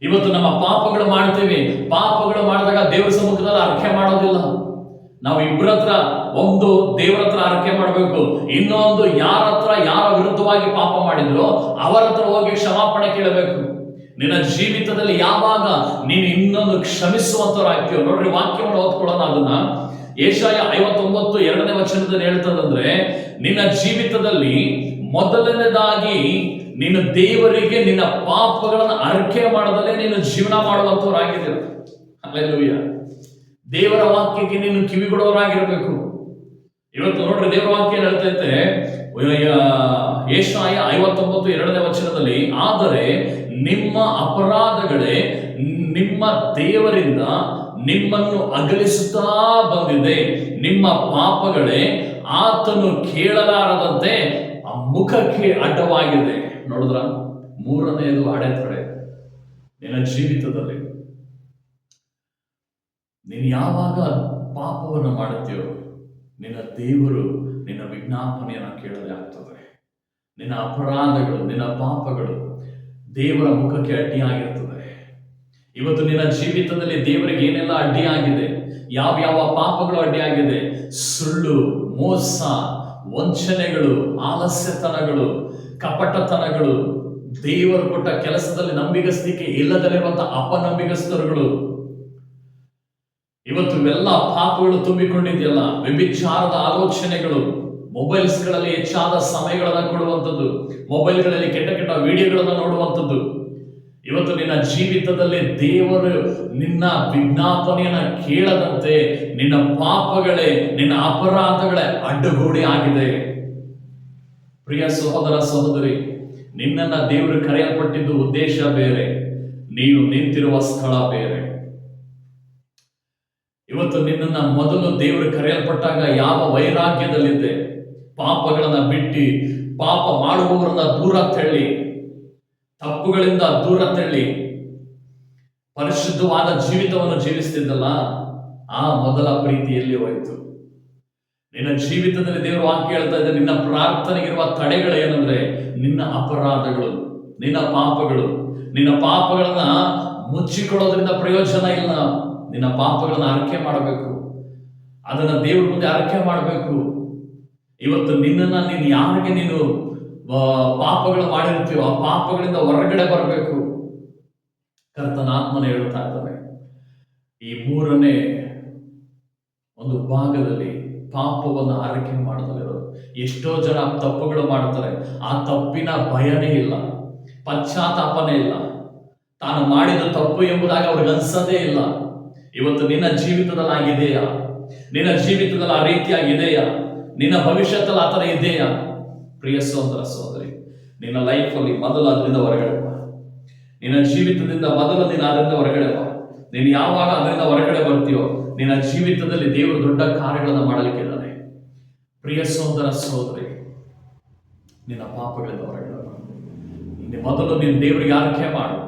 ಇವತ್ತು ನಮ್ಮ ಪಾಪಗಳು ಮಾಡ್ತೇವೆ, ಪಾಪಗಳು ಮಾಡಿದಾಗ ದೇವರ ಸಮ್ಮುಖದಲ್ಲಿ ಅರ್ಕೆ ಮಾಡೋದಿಲ್ಲ. ನಾವು ಇಬ್ಬರ ಹತ್ರ, ಒಂದು ದೇವರ ಹತ್ರ ಅರ್ಕೆ ಮಾಡಬೇಕು, ಇನ್ನೊಂದು ಯಾರ ವಿರುದ್ಧವಾಗಿ ಪಾಪ ಮಾಡಿದ್ರು ಅವರ ಹತ್ರ ಹೋಗಿ ಕ್ಷಮಾಪಣೆ ಕೇಳಬೇಕು. ನಿನ್ನ ಜೀವಿತದಲ್ಲಿ ಯಾವಾಗ ನೀನು ಇನ್ನೊಂದು ಕ್ಷಮಿಸುವಂತವರಾಗ್ತೀಯೋ, ನೋಡ್ರಿ ವಾಕ್ಯವನ್ನು ಓದ್ಕೊಳ್ಳೋಣ. ಅದನ್ನ ಯೆಶಾಯ 59:2 ಹೇಳ್ತದಂದ್ರೆ, ನಿನ್ನ ಜೀವಿತದಲ್ಲಿ ಮೊದಲನೇದಾಗಿ ನಿನ್ನ ದೇವರಿಗೆ ನಿನ್ನ ಪಾಪಗಳನ್ನು ಅರ್ಕೆ ಮಾಡದಲ್ಲೇ ನೀನು ಜೀವನ ಮಾಡುವಂತವರಾಗಿದ್ದೀರ. ಹಲ್ಲೆಲೂಯಾ. ದೇವರ ವಾಕ್ಯಕ್ಕೆ ನೀನು ಕಿವಿಗೊಡೋರಾಗಿರಬೇಕು. ಇವತ್ತು ನೋಡ್ರಿ ದೇವರ ವಾಕ್ಯ ಹೇಳ್ತೈತೆ ಯೆಶಾಯ 59:2 ಆದರೆ ನಿಮ್ಮ ಅಪರಾಧಗಳೇ ನಿಮ್ಮ ದೇವರಿಂದ ನಿಮ್ಮನ್ನು ಅಗಲಿಸುತ್ತಾ ಬಂದಿದೆ, ನಿಮ್ಮ ಪಾಪಗಳೇ ಆತನು ಕೇಳಲಾರದಂತೆ ಆ ಮುಖಕ್ಕೆ ಅಡ್ಡವಾಗಿದೆ. ನೋಡಿದ್ರ, ಮೂರನೆಯದು ಅಡೆತಡೆ. ನಿನ್ನ ಜೀವಿತದಲ್ಲಿ ನೀನು ಯಾವಾಗ ಪಾಪವನ್ನು ಮಾಡುತ್ತೀಯೋ ನಿನ್ನ ದೇವರು ನಿನ್ನ ವಿಜ್ಞಾಪನೆಯನ್ನು ಕೇಳದೆ ಆಗ್ತದೆ. ನಿನ್ನ ಅಪರಾಧಗಳು, ನಿನ್ನ ಪಾಪಗಳು ದೇವರ ಮುಖಕ್ಕೆ ಅಡ್ಡಿಯಾಗಿರ್ತದೆ. ಇವತ್ತು ನಿನ್ನ ಜೀವಿತದಲ್ಲಿ ದೇವರಿಗೆ ಏನೆಲ್ಲ ಅಡ್ಡಿಯಾಗಿದೆ, ಯಾವ ಪಾಪಗಳು ಅಡ್ಡಿಯಾಗಿದೆ, ಸುಳ್ಳು, ಮೋಸ, ವಂಚನೆಗಳು, ಆಲಸ್ಯತನಗಳು, ಕಪಟತನಗಳು, ದೇವರು ಕೊಟ್ಟ ಕೆಲಸದಲ್ಲಿ ನಂಬಿಗಸ್ತಿಕೆ ಇಲ್ಲದಲ್ಲಿರುವಂತಹ ಅಪನಂಬಿಗಸ್ತರುಗಳು, ಇವತ್ತು ಇವೆಲ್ಲ ಪಾಪಗಳು ತುಂಬಿಕೊಂಡಿದೆಯಲ್ಲ. ವ್ಯಭಿಚಾರದ ಆಲೋಚನೆಗಳು, ಮೊಬೈಲ್ಸ್ಗಳಲ್ಲಿ ಹೆಚ್ಚಾದ ಸಮಯಗಳನ್ನು ಕೊಡುವಂಥದ್ದು, ಮೊಬೈಲ್ಗಳಲ್ಲಿ ಕೆಟ್ಟ ವಿಡಿಯೋಗಳನ್ನು ನೋಡುವಂಥದ್ದು. ಇವತ್ತು ನಿನ್ನ ಜೀವಿತದಲ್ಲಿ ದೇವರು ನಿನ್ನ ವಿಜ್ಞಾಪನೆಯನ್ನ ಕೇಳದಂತೆ ನಿನ್ನ ಪಾಪಗಳೇ, ನಿನ್ನ ಅಪರಾಧಗಳೇ ಅಡ್ಡಗೋಡೆ ಆಗಿದೆ. ಪ್ರಿಯ ಸಹೋದರ ಸಹೋದರಿ, ನಿನ್ನನ್ನ ದೇವರು ಕರೆಯಲ್ಪಟ್ಟಿದ್ದು ಉದ್ದೇಶ ಬೇರೆ, ನೀನು ನಿಂತಿರುವ ಸ್ಥಳ ಬೇರೆ. ಇವತ್ತು ನಿನ್ನನ್ನ ಮೊದಲು ದೇವರು ಕರೆಯಲ್ಪಟ್ಟಾಗ ಯಾವ ವೈರಾಗ್ಯದಲ್ಲಿದ್ದೆ, ಪಾಪಗಳನ್ನ ಬಿಟ್ಟು, ಪಾಪ ಮಾಡುವವರನ್ನ ದೂರ ತಳ್ಳಿ, ತಪ್ಪುಗಳಿಂದ ದೂರ ತಳ್ಳಿ ಪರಿಶುದ್ಧವಾದ ಜೀವಿತವನ್ನು ಜೀವಿಸ್ತಿದ್ದಲ್ಲ, ಆ ಮೊದಲ ಪ್ರೀತಿಯಲ್ಲಿ ಹೋಯಿತು. ನಿನ್ನ ಜೀವಿತದಲ್ಲಿ ದೇವರು ವಾಕ್ಯ ಹೇಳ್ತಾ ಇದೆ, ನಿನ್ನ ಪ್ರಾರ್ಥನೆಗಿರುವ ತಡೆಗಳು ಏನಂದ್ರೆ ನಿನ್ನ ಅಪರಾಧಗಳು, ನಿನ್ನ ಪಾಪಗಳು. ನಿನ್ನ ಪಾಪಗಳನ್ನ ಮುಚ್ಚಿಕೊಳ್ಳೋದ್ರಿಂದ ಪ್ರಯೋಜನ ಇಲ್ಲ. ನಿನ್ನ ಪಾಪಗಳನ್ನ ಅರಿಕೆ ಮಾಡಬೇಕು, ಅದನ್ನ ದೇವ್ರ ಮುಂದೆ ಅರಿಕೆ ಮಾಡಬೇಕು. ಇವತ್ತು ನಿನ್ನನ್ನ ನೀನು ಯಾರಿಗೆ ನೀನು ಪಾಪಗಳು ಮಾಡಿರ್ತೀವೋ ಆ ಪಾಪಗಳಿಂದ ಹೊರಗಡೆ ಬರಬೇಕು. ಕರ್ತನ ಆತ್ಮನ ಹೇಳ್ತಾ ಇದ್ದಾನೆ, ಈ ಮೂರನೇ ಒಂದು ಭಾಗದಲ್ಲಿ ಪಾಪವನ್ನು ಆರೈಕೆ ಮಾಡೋದಿರೋದು. ಎಷ್ಟೋ ಜನ ತಪ್ಪುಗಳು ಮಾಡ್ತಾರೆ, ಆ ತಪ್ಪಿನ ಭಯನೇ ಇಲ್ಲ, ಪಶ್ಚಾತ್ತಾಪನೇ ಇಲ್ಲ, ತಾನು ಮಾಡಿದ ತಪ್ಪು ಎಂಬುದಾಗಿ ಅವ್ರಿಗೆ ಅನ್ಸದೇ ಇಲ್ಲ. ಇವತ್ತು ನಿನ್ನ ಜೀವಿತದಲ್ಲಿ ಆಗಿದೆಯಾ? ನಿನ್ನ ಜೀವಿತದಲ್ಲಿ ಆ ರೀತಿಯಾಗಿದೆಯಾ? ನಿನ್ನ ಭವಿಷ್ಯದಲ್ಲಿ ಆ ಥರ ಇದೆಯಾ? ಪ್ರಿಯ ಸಹೋದರ ಸಹೋದರಿ, ನಿನ್ನ ಲೈಫಲ್ಲಿ ಮೊದಲು ಅದರಿಂದ ಹೊರಗಡೆ ಬಾ. ನಿನ್ನ ಜೀವಿತದಿಂದ ಮೊದಲು ನೀನು ಅದರಿಂದ ಹೊರಗಡೆ ಬಾ. ನೀನು ಯಾವಾಗ ಅದರಿಂದ ಹೊರಗಡೆ ಬರ್ತೀಯೋ ನಿನ್ನ ಜೀವಿತದಲ್ಲಿ ದೇವರು ದೊಡ್ಡ ಕಾರ್ಯಗಳನ್ನು ಮಾಡಲಿಕ್ಕಿದ್ದಾನೆ. ಪ್ರಿಯ ಸಹೋದರ ಸಹೋದರಿ, ನಿನ್ನ ಪಾಪಗಳಿಂದ ಹೊರಗಡೆ ಬಾ. ಮೊದಲು ನೀನು ದೇವರಿಗೆ ಆರೈಕೆ ಮಾಡು,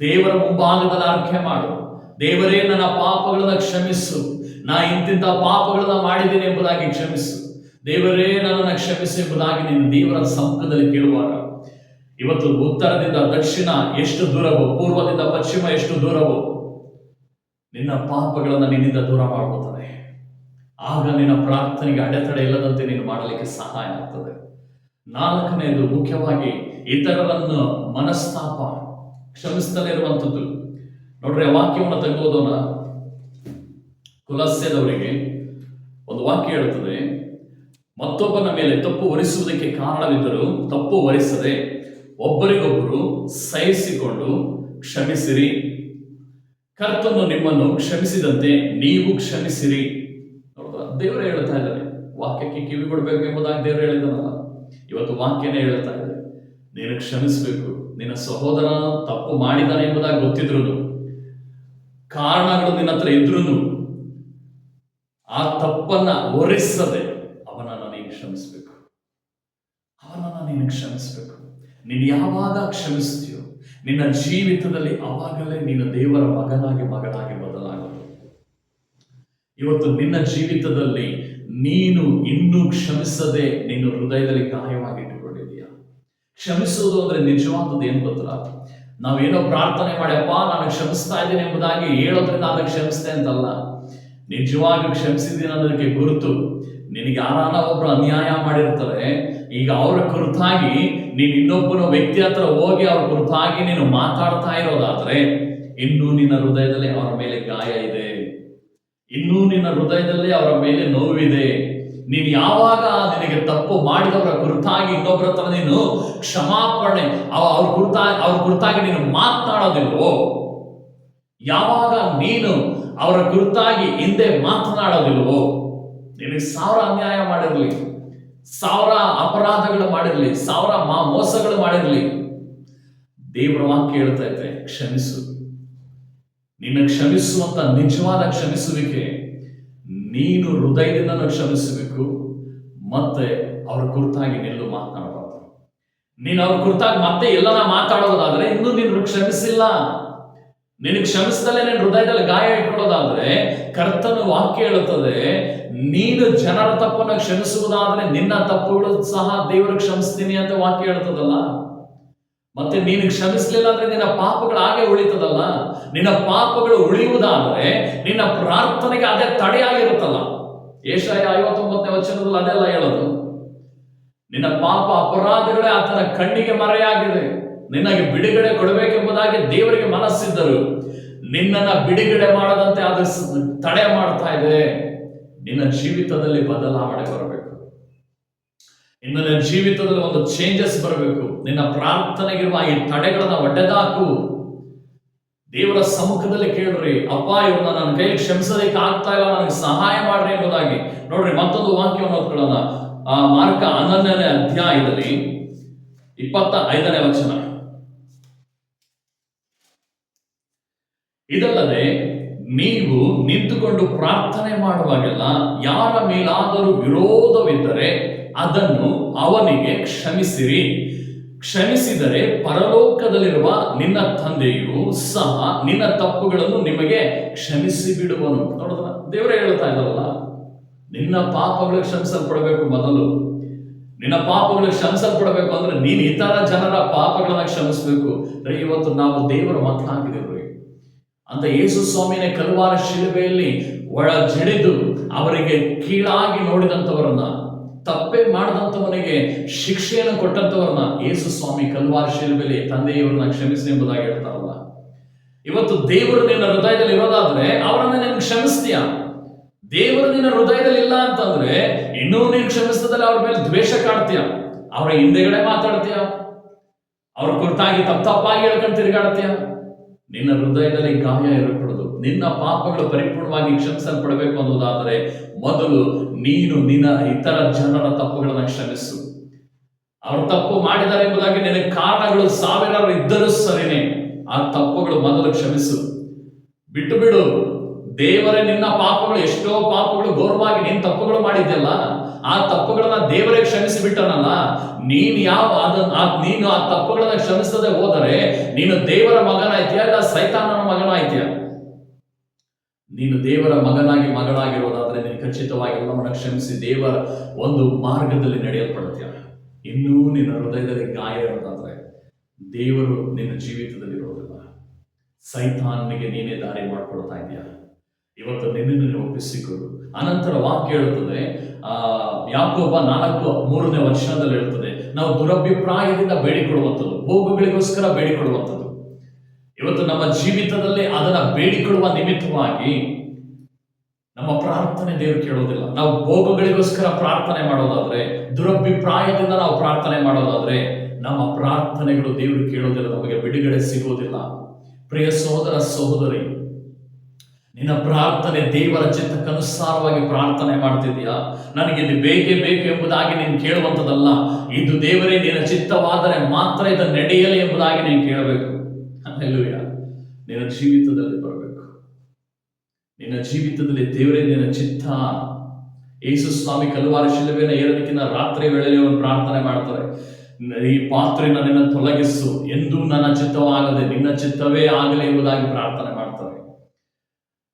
ದೇವರ ಮುಂಭಾಗದಲ್ಲಿ ಆರೈಕೆ ಮಾಡು. ದೇವರೇ, ನನ್ನ ಪಾಪಗಳನ್ನ ಕ್ಷಮಿಸು, ನಾ ಇಂತಿಂತ ಪಾಪಗಳನ್ನ ಮಾಡಿದ್ದೇನೆ ಎಂಬುದಾಗಿ ಕ್ಷಮಿಸು. ದೇವರೇ, ನನ್ನನ್ನು ಕ್ಷಮಿಸು ಎಂಬುದಾಗಿ ನೀನು ದೇವರ ಸಮ್ಮುಖದಲ್ಲಿ ಕೇಳುವಾಗ, ಇವತ್ತು ಉತ್ತರದಿಂದ ದಕ್ಷಿಣ ಎಷ್ಟು ದೂರವೋ, ಪೂರ್ವದಿಂದ ಪಶ್ಚಿಮ ಎಷ್ಟು ದೂರವೋ, ನಿನ್ನ ಪಾಪಗಳನ್ನು ನಿನ್ನಿಂದ ದೂರ ಮಾಡ್ಬೋತಾನೆ. ಆಗ ನಿನ್ನ ಪ್ರಾರ್ಥನೆಗೆ ಅಡೆತಡೆ ಇಲ್ಲದಂತೆ ನೀನು ಮಾಡಲಿಕ್ಕೆ ಸಹಾಯ ಆಗ್ತದೆ. ನಾಲ್ಕನೆಯದು, ಮುಖ್ಯವಾಗಿ ಇತರರನ್ನು ಮನಸ್ತಾಪ, ಕ್ಷಮಿಸ್ತಲೇ ಇರುವಂಥದ್ದು. ನೋಡ್ರಿ, ವಾಕ್ಯವನ್ನು ತೆಗೆದುಕೋದೋಣ. ಕುಲಸ್ಯದವರಿಗೆ ಒಂದು ವಾಕ್ಯ ಹೇಳುತ್ತದೆ, ಮತ್ತೊಬ್ಬನ ಮೇಲೆ ತಪ್ಪು ಹೊರಿಸುವುದಕ್ಕೆ ಕಾರಣವಿದ್ದರೂ ತಪ್ಪು ಹೊರಿಸದೆ ಒಬ್ಬರಿಗೊಬ್ಬರು ಸಹಿಸಿಕೊಂಡು ಕ್ಷಮಿಸಿರಿ. ಕರ್ತನು ನಿಮ್ಮನ್ನು ಕ್ಷಮಿಸಿದಂತೆ ನೀವು ಕ್ಷಮಿಸಿರಿ. ನೋಡಿದ್ರ, ದೇವರೇ ಹೇಳ್ತಾ ಇದ್ದಾರೆ, ವಾಕ್ಯಕ್ಕೆ ಕಿವಿ ಕೊಡಬೇಕು ಎಂಬುದಾಗಿ ದೇವರು ಹೇಳಿದನಲ್ಲ. ಇವತ್ತು ವಾಕ್ಯನೇ ಹೇಳ್ತಾ ಇದೆ, ನೀನು ಕ್ಷಮಿಸಬೇಕು. ನಿನ್ನ ಸಹೋದರ ತಪ್ಪು ಮಾಡಿದ್ದಾನೆ ಎಂಬುದಾಗಿ ಗೊತ್ತಿದ್ರು, ಕಾರಣಗಳು ನಿನ್ನ ಹತ್ರ ಇದ್ರೂ ಆ ತಪ್ಪನ್ನ ಹೊರಿಸದೆ ಅವನನ್ನು ನೀನು ಕ್ಷಮಿಸಬೇಕು. ಅವನನ್ನು ನೀನು ಕ್ಷಮಿಸಬೇಕು. ನೀನು ಯಾವಾಗ ಕ್ಷಮಿಸ್ತೀಯೋ ನಿನ್ನ ಜೀವಿತದಲ್ಲಿ ಅವಾಗಲೇ ನೀನು ದೇವರ ಮಗನಾಗಿ ಬದಲಾಗಲು. ಇವತ್ತು ನಿನ್ನ ಜೀವಿತದಲ್ಲಿ ನೀನು ಇನ್ನೂ ಕ್ಷಮಿಸದೆ ನಿನ್ನ ಹೃದಯದಲ್ಲಿ ಗಾಯವಾಗಿಟ್ಟುಕೊಂಡಿದೀಯ. ಕ್ಷಮಿಸುವುದು ಅಂದ್ರೆ ನಿಜವಾದದ್ದು ಏನು ಗೊತ್ತಾ? ನಾವೇನೋ ಪ್ರಾರ್ಥನೆ ಮಾಡಿ ಅಪ್ಪ ನಾನು ಕ್ಷಮಿಸ್ತಾ ಇದ್ದೀನಿ ಎಂಬುದಾಗಿ ಹೇಳೋದ್ರಿಂದ ಅದಕ್ಕೆ ಕ್ಷಮಿಸ್ತೆ ಅಂತಲ್ಲ. ನಿಜವಾಗಿ ಕ್ಷಮಿಸಿದ್ದೀನಿ ಅನ್ನೋದಕ್ಕೆ ಗುರುತು ನಿನಗೆ ಯಾರಾನ ಒಬ್ರು ಅನ್ಯಾಯ ಮಾಡಿರ್ತಾರೆ, ಈಗ ಅವರ ಕುರಿತಾಗಿ ನೀನು ಇನ್ನೊಬ್ಬನ ವ್ಯಕ್ತಿ ಹತ್ರ ಹೋಗಿ ಅವ್ರ ಕುರಿತಾಗಿ ನೀನು ಮಾತಾಡ್ತಾ ಇರೋದಾದ್ರೆ ಇನ್ನೂ ನಿನ್ನ ಹೃದಯದಲ್ಲಿ ಅವರ ಮೇಲೆ ಗಾಯ ಇದೆ, ಇನ್ನೂ ನಿನ್ನ ಹೃದಯದಲ್ಲಿ ಅವರ ಮೇಲೆ ನೋವಿದೆ. ನೀನು ಯಾವಾಗ ನಿನಗೆ ತಪ್ಪು ಮಾಡಿದವರ ಕುರಿತಾಗಿ ಇನ್ನೊಬ್ಬರ ಹತ್ರ ನೀನು ಕ್ಷಮಾಪಣೆ ಅವ್ರ ಕುರಿತಾಗಿ ನೀನು ಮಾತನಾಡೋದಿಲ್ವೋ, ಯಾವಾಗ ನೀನು ಅವರ ಕುರಿತಾಗಿ ಹಿಂದೆ ಮಾತನಾಡೋದಿಲ್ವೋ, ನಿನಗೆ 1000 ಅನ್ಯಾಯ ಮಾಡಿರಲಿ, 1000 ಅಪರಾಧಗಳು ಮಾಡಿರಲಿ, 1000 ಮೋಸಗಳು ಮಾಡಿರಲಿ, ದೇವರ ವಾಕ್ಯ ಹೇಳ್ತಾ ಇದೆ ಕ್ಷಮಿಸು. ನಿನ್ನ ಕ್ಷಮಿಸುವಂತ ನಿಜವಾದ ಕ್ಷಮಿಸುವಿಕೆ ನೀನು ಹೃದಯದಿಂದ ಕ್ಷಮಿಸಬೇಕು. ಮತ್ತೆ ಅವ್ರ ಕುರಿತಾಗಿ ನಿಲ್ಲು ಮಾತನಾಡಬಾರ್ದು. ನೀನು ಅವ್ರ ಕುರಿತಾಗಿ ಮತ್ತೆ ಎಲ್ಲನ ಮಾತಾಡೋದಾದ್ರೆ ಇನ್ನೂ ನೀನು ಕ್ಷಮಿಸಿಲ್ಲ. ನಿನಗೆ ಕ್ಷಮಿಸದಲ್ಲೇ ನಿನ್ನ ಹೃದಯದಲ್ಲಿ ಗಾಯ ಇಟ್ಕೊಳ್ಳೋದಾದ್ರೆ ಕರ್ತನ ವಾಕ್ಯ ಹೇಳುತ್ತದೆ, ನೀನು ಜನರ ತಪ್ಪನ್ನು ಕ್ಷಮಿಸುವುದಾದ್ರೆ ನಿನ್ನ ತಪ್ಪುಗಳು ಸಹ ದೇವರು ಕ್ಷಮಿಸ್ತೀನಿ ಅಂತ ವಾಕ್ಯ ಹೇಳ್ತದಲ್ಲ. ಮತ್ತೆ ನೀನು ಕ್ಷಮಿಸಲಿಲ್ಲ ಅಂದ್ರೆ ನಿನ್ನ ಪಾಪಗಳು ಹಾಗೆ ಉಳಿತದಲ್ಲ. ನಿನ್ನ ಪಾಪಗಳು ಉಳಿಯುವುದಾದ್ರೆ ನಿನ್ನ ಪ್ರಾರ್ಥನೆಗೆ ಅದೇ ತಡೆಯಾಗಿರುತ್ತಲ್ಲ. ಯೆಶಾಯ 59ನೇ ವಚನದಲ್ಲಿ ಅದೆಲ್ಲ ಹೇಳೋದು. ನಿನ್ನ ಪಾಪ ಅಪರಾಧಗಳೇ ಆತನ ಕಣ್ಣಿಗೆ ಮರೆಯಾಗಿದೆ. ನಿನಗೆ ಬಿಡುಗಡೆ ಕೊಡಬೇಕೆಂಬುದಾಗಿ ದೇವರಿಗೆ ಮನಸ್ಸಿದ್ದರು, ನಿನ್ನನ್ನ ಬಿಡುಗಡೆ ಮಾಡದಂತೆ ಅದು ತಡೆ ಮಾಡ್ತಾ ಇದೆ. ನಿನ್ನ ಜೀವಿತದಲ್ಲಿ ಬದಲಾವಣೆ ಬರಬೇಕು. ಇನ್ನು ನಿನ್ನ ಜೀವಿತದಲ್ಲಿ ಒಂದು ಚೇಂಜಸ್ ಬರಬೇಕು. ನಿನ್ನ ಪ್ರಾರ್ಥನೆಗಿರುವ ಈ ತಡೆಗಳನ್ನ ಒಡೆದಾಕು. ದೇವರ ಸಮ್ಮುಖದಲ್ಲಿ ಕೇಳ್ರಿ, ಅಪ್ಪ ಇವ್ರನ್ನ ನನ್ನ ಕೈಯಲ್ಲಿ ಕ್ಷಮಿಸೋದಕ್ಕೆ ಆಗ್ತಾ ಇಲ್ಲ, ನನಗೆ ಸಹಾಯ ಮಾಡ್ರಿ ಎಂಬುದಾಗಿ. ನೋಡ್ರಿ ಮತ್ತೊಂದು ವಾಕ್ಯವನ್ನು ಓದ್ಕೊಳ್ಳೋಣ. ಮಾರ್ಕ 11ನೇ ಅಧ್ಯಾಯದಲ್ಲಿ 25ನೇ ವಚನ. ಇದಲ್ಲದೆ ನೀವು ನಿಂತುಕೊಂಡು ಪ್ರಾರ್ಥನೆ ಮಾಡುವಾಗೆಲ್ಲ ಯಾರ ಮೇಲಾದರೂ ವಿರೋಧವಿದ್ದರೆ ಅದನ್ನು ಅವನಿಗೆ ಕ್ಷಮಿಸಿರಿ. ಕ್ಷಮಿಸಿದರೆ ಪರಲೋಕದಲ್ಲಿರುವ ನಿನ್ನ ತಂದೆಯು ಸಹ ನಿನ್ನ ತಪ್ಪುಗಳನ್ನು ನಿಮಗೆ ಕ್ಷಮಿಸಿ ಬಿಡುವನು. ನೋಡಿದ್ರ ದೇವರೇ ಹೇಳ್ತಾ ಇದ್ದಾರಲ್ಲ, ನಿನ್ನ ಪಾಪಗಳು ಕ್ಷಮಿಸಲ್ಪಡಬೇಕು. ಮೊದಲು ನಿನ್ನ ಪಾಪಗಳು ಕ್ಷಮಿಸಲ್ಪಡಬೇಕು ಅಂದ್ರೆ ನೀನು ಇತರ ಜನರ ಪಾಪಗಳನ್ನ ಕ್ಷಮಿಸಬೇಕು. ಇವತ್ತು ನಾವು ದೇವರ ಮಕ್ಕಳಾಗಿದ್ದೇವ್ರಿ ಅಂತ ಯೇಸು ಸ್ವಾಮಿನೇ ಕಲ್ವಾರ ಶಿಲುಬೆಯಲ್ಲಿ ಒಳ ಜಡಿದು ಅವರಿಗೆ ಕೀಳಾಗಿ ನೋಡಿದಂಥವರನ್ನ, ತಪ್ಪೇ ಮಾಡದಂಥವನಿಗೆ ಶಿಕ್ಷೆಯನ್ನು ಕೊಟ್ಟಂತವರನ್ನ ಯೇಸು ಸ್ವಾಮಿ ಕಲ್ವಾರ ಶಿಲುಬೆಯಲ್ಲಿ ತಂದೆಯವರನ್ನ ಕ್ಷಮಿಸಿ ಎಂಬುದಾಗಿ ಹೇಳ್ತಾರಲ್ಲ. ಇವತ್ತು ದೇವರು ನಿನ್ನ ಹೃದಯದಲ್ಲಿ ಇರೋದಾದ್ರೆ ಅವರನ್ನ ನೀನು ಕ್ಷಮಿಸ್ತೀಯ. ದೇವರು ನಿನ್ನ ಹೃದಯದಲ್ಲಿ ಇಲ್ಲ ಅಂತಂದ್ರೆ ಇನ್ನೂ ನೀನು ಕ್ಷಮಿಸದಲ್ಲಿ ಅವ್ರ ಮೇಲೆ ದ್ವೇಷ ಕಾಡ್ತೀಯ, ಅವರ ಹಿಂದೆಗಡೆ ಮಾತಾಡ್ತೀಯ, ಅವ್ರ ಕುರಿತಾಗಿ ತಪ್ಪಾಗಿ ಹೇಳ್ಕೊಂಡು ತಿರುಗಾಡ್ತೀಯ. ನಿನ್ನ ಹೃದಯದಲ್ಲಿ ಗಾಯ ಇರಕೂಡದು. ನಿನ್ನ ಪಾಪಗಳು ಪರಿಪೂರ್ಣವಾಗಿ ಕ್ಷಮಿಸಲ್ಪಡಬೇಕು ಅನ್ನೋದಾದರೆ ಮೊದಲು ನೀನು ನಿನ್ನ ಇತರ ಜನರ ತಪ್ಪುಗಳನ್ನ ಕ್ಷಮಿಸು. ಅವರು ತಪ್ಪು ಮಾಡಿದ್ದಾರೆ ಎಂಬುದಾಗಿ ನಿನಗೆ ಕಾರಣಗಳು 1000 ಇದ್ದರೂ ಸರಿನೇ, ಆ ತಪ್ಪುಗಳು ಮೊದಲು ಕ್ಷಮಿಸು. ಬಿಟ್ಟು ಬಿಡು. ದೇವರೇ ನಿನ್ನ ಪಾಪಗಳು, ಎಷ್ಟೋ ಪಾಪಗಳು ಗೌರವವಾಗಿ ನೀನು ತಪ್ಪುಗಳು ಮಾಡಿದ್ಯಲ್ಲ, ಆ ತಪ್ಪುಗಳನ್ನ ದೇವರೇ ಕ್ಷಮಿಸಿ ಬಿಟ್ಟನಲ್ಲ. ನೀನು ಆ ತಪ್ಪುಗಳನ್ನ ಕ್ಷಮಿಸದೆ ಹೋದರೆ ನೀನು ದೇವರ ಮಗನಾಯ್ತೀಯ ಇಲ್ಲ ಸೈತಾನನ ಮಗನಾಯ್ತೀಯ? ನೀನು ದೇವರ ಮಗನಾಗಿ ಮಗಳಾಗಿರೋದಾದ್ರೆ ನೀನು ಖಚಿತವಾಗಿ ಎಲ್ಲವನ್ನ ಕ್ಷಮಿಸಿ ದೇವರ ಒಂದು ಮಾರ್ಗದಲ್ಲಿ ನಡೆಯಲ್ಪಡ್ತೀಯ. ಇನ್ನೂ ನಿನ್ನ ಹೃದಯದಲ್ಲಿ ಗಾಯ ಇರೋದಾದ್ರೆ ದೇವರು ನಿನ್ನ ಜೀವಿತದಲ್ಲಿ ಇರೋದಿಲ್ಲ. ಸೈತಾನನಿಗೆ ನೀನೇ ದಾರಿ ಮಾಡಿಕೊಡ್ತಾ ಇದೆಯಾ? ಇವತ್ತು ನಿನ್ನನ್ನು ಒಪ್ಪಿಸಿಕೊಡು. ಅನಂತರ ವಾಕ್ಯ ಹೇಳುತ್ತದೆ, ಯಾಕೋಬ 4:3ನೇ ವಚನದಲ್ಲಿ ಹೇಳ್ತದೆ, ನಾವು ದುರಭಿಪ್ರಾಯದಿಂದ ಬೇಡಿಕೊಳ್ಳುವಂಥದ್ದು, ಭೋಗಗಳಿಗೋಸ್ಕರ ಬೇಡಿಕೊಳ್ಳುವಂಥದ್ದು. ಇವತ್ತು ನಮ್ಮ ಜೀವಿತದಲ್ಲಿ ಅದನ್ನ ಬೇಡಿಕೊಳ್ಳುವ ನಿಮಿತ್ತವಾಗಿ ನಮ್ಮ ಪ್ರಾರ್ಥನೆ ದೇವರು ಕೇಳೋದಿಲ್ಲ. ನಾವು ಭೋಗಗಳಿಗೋಸ್ಕರ ಪ್ರಾರ್ಥನೆ ಮಾಡೋದಾದ್ರೆ, ದುರಭಿಪ್ರಾಯದಿಂದ ನಾವು ಪ್ರಾರ್ಥನೆ ಮಾಡೋದಾದ್ರೆ ನಮ್ಮ ಪ್ರಾರ್ಥನೆಗಳು ದೇವರು ಕೇಳೋದಿಲ್ಲ, ನಮಗೆ ಬಿಡುಗಡೆ ಸಿಗೋದಿಲ್ಲ. ಪ್ರಿಯ ಸಹೋದರ ಸಹೋದರಿ, ನಿನ್ನ ಪ್ರಾರ್ಥನೆ ದೇವರ ಚಿತ್ತಕ್ಕನುಸಾರವಾಗಿ ಪ್ರಾರ್ಥನೆ ಮಾಡ್ತಿದ್ಯಾ? ನನಗೆ ಇದು ಬೇಕೇ ಬೇಕು ಎಂಬುದಾಗಿ ನೀನು ಕೇಳುವಂಥದ್ದಲ್ಲ. ಇದು ದೇವರೇ ನಿನ್ನ ಚಿತ್ತವಾದರೆ ಮಾತ್ರ ಇದು ನಡೆಯಲಿ ಎಂಬುದಾಗಿ ನೀನು ಕೇಳಬೇಕು. ಹಲ್ಲೆಲೂಯಾ. ನಿನ್ನ ಜೀವಿತದಲ್ಲಿ ಬರಬೇಕು. ನಿನ್ನ ಜೀವಿತದಲ್ಲಿ ದೇವರೇ ನಿನ್ನ ಚಿತ್ತ. ಯೇಸು ಸ್ವಾಮಿ ಕಲ್ವಾರ ಶಿಲುಬೆಯನ್ನು ಏರೋದಕ್ಕಿಂತ ರಾತ್ರಿ ವೇಳೆಯಲ್ಲಿ ಒಂದು ಪ್ರಾರ್ಥನೆ ಮಾಡ್ತಾರೆ, ಈ ಪಾತ್ರೆಯನ್ನು ನಿನ್ನ ತೊಲಗಿಸು, ಎಂದೂ ನನ್ನ ಚಿತ್ತವಾಗದೆ ನಿನ್ನ ಚಿತ್ತವೇ ಆಗಲಿ ಎಂಬುದಾಗಿ ಪ್ರಾರ್ಥನೆ ಮಾಡ್ತಾರೆ.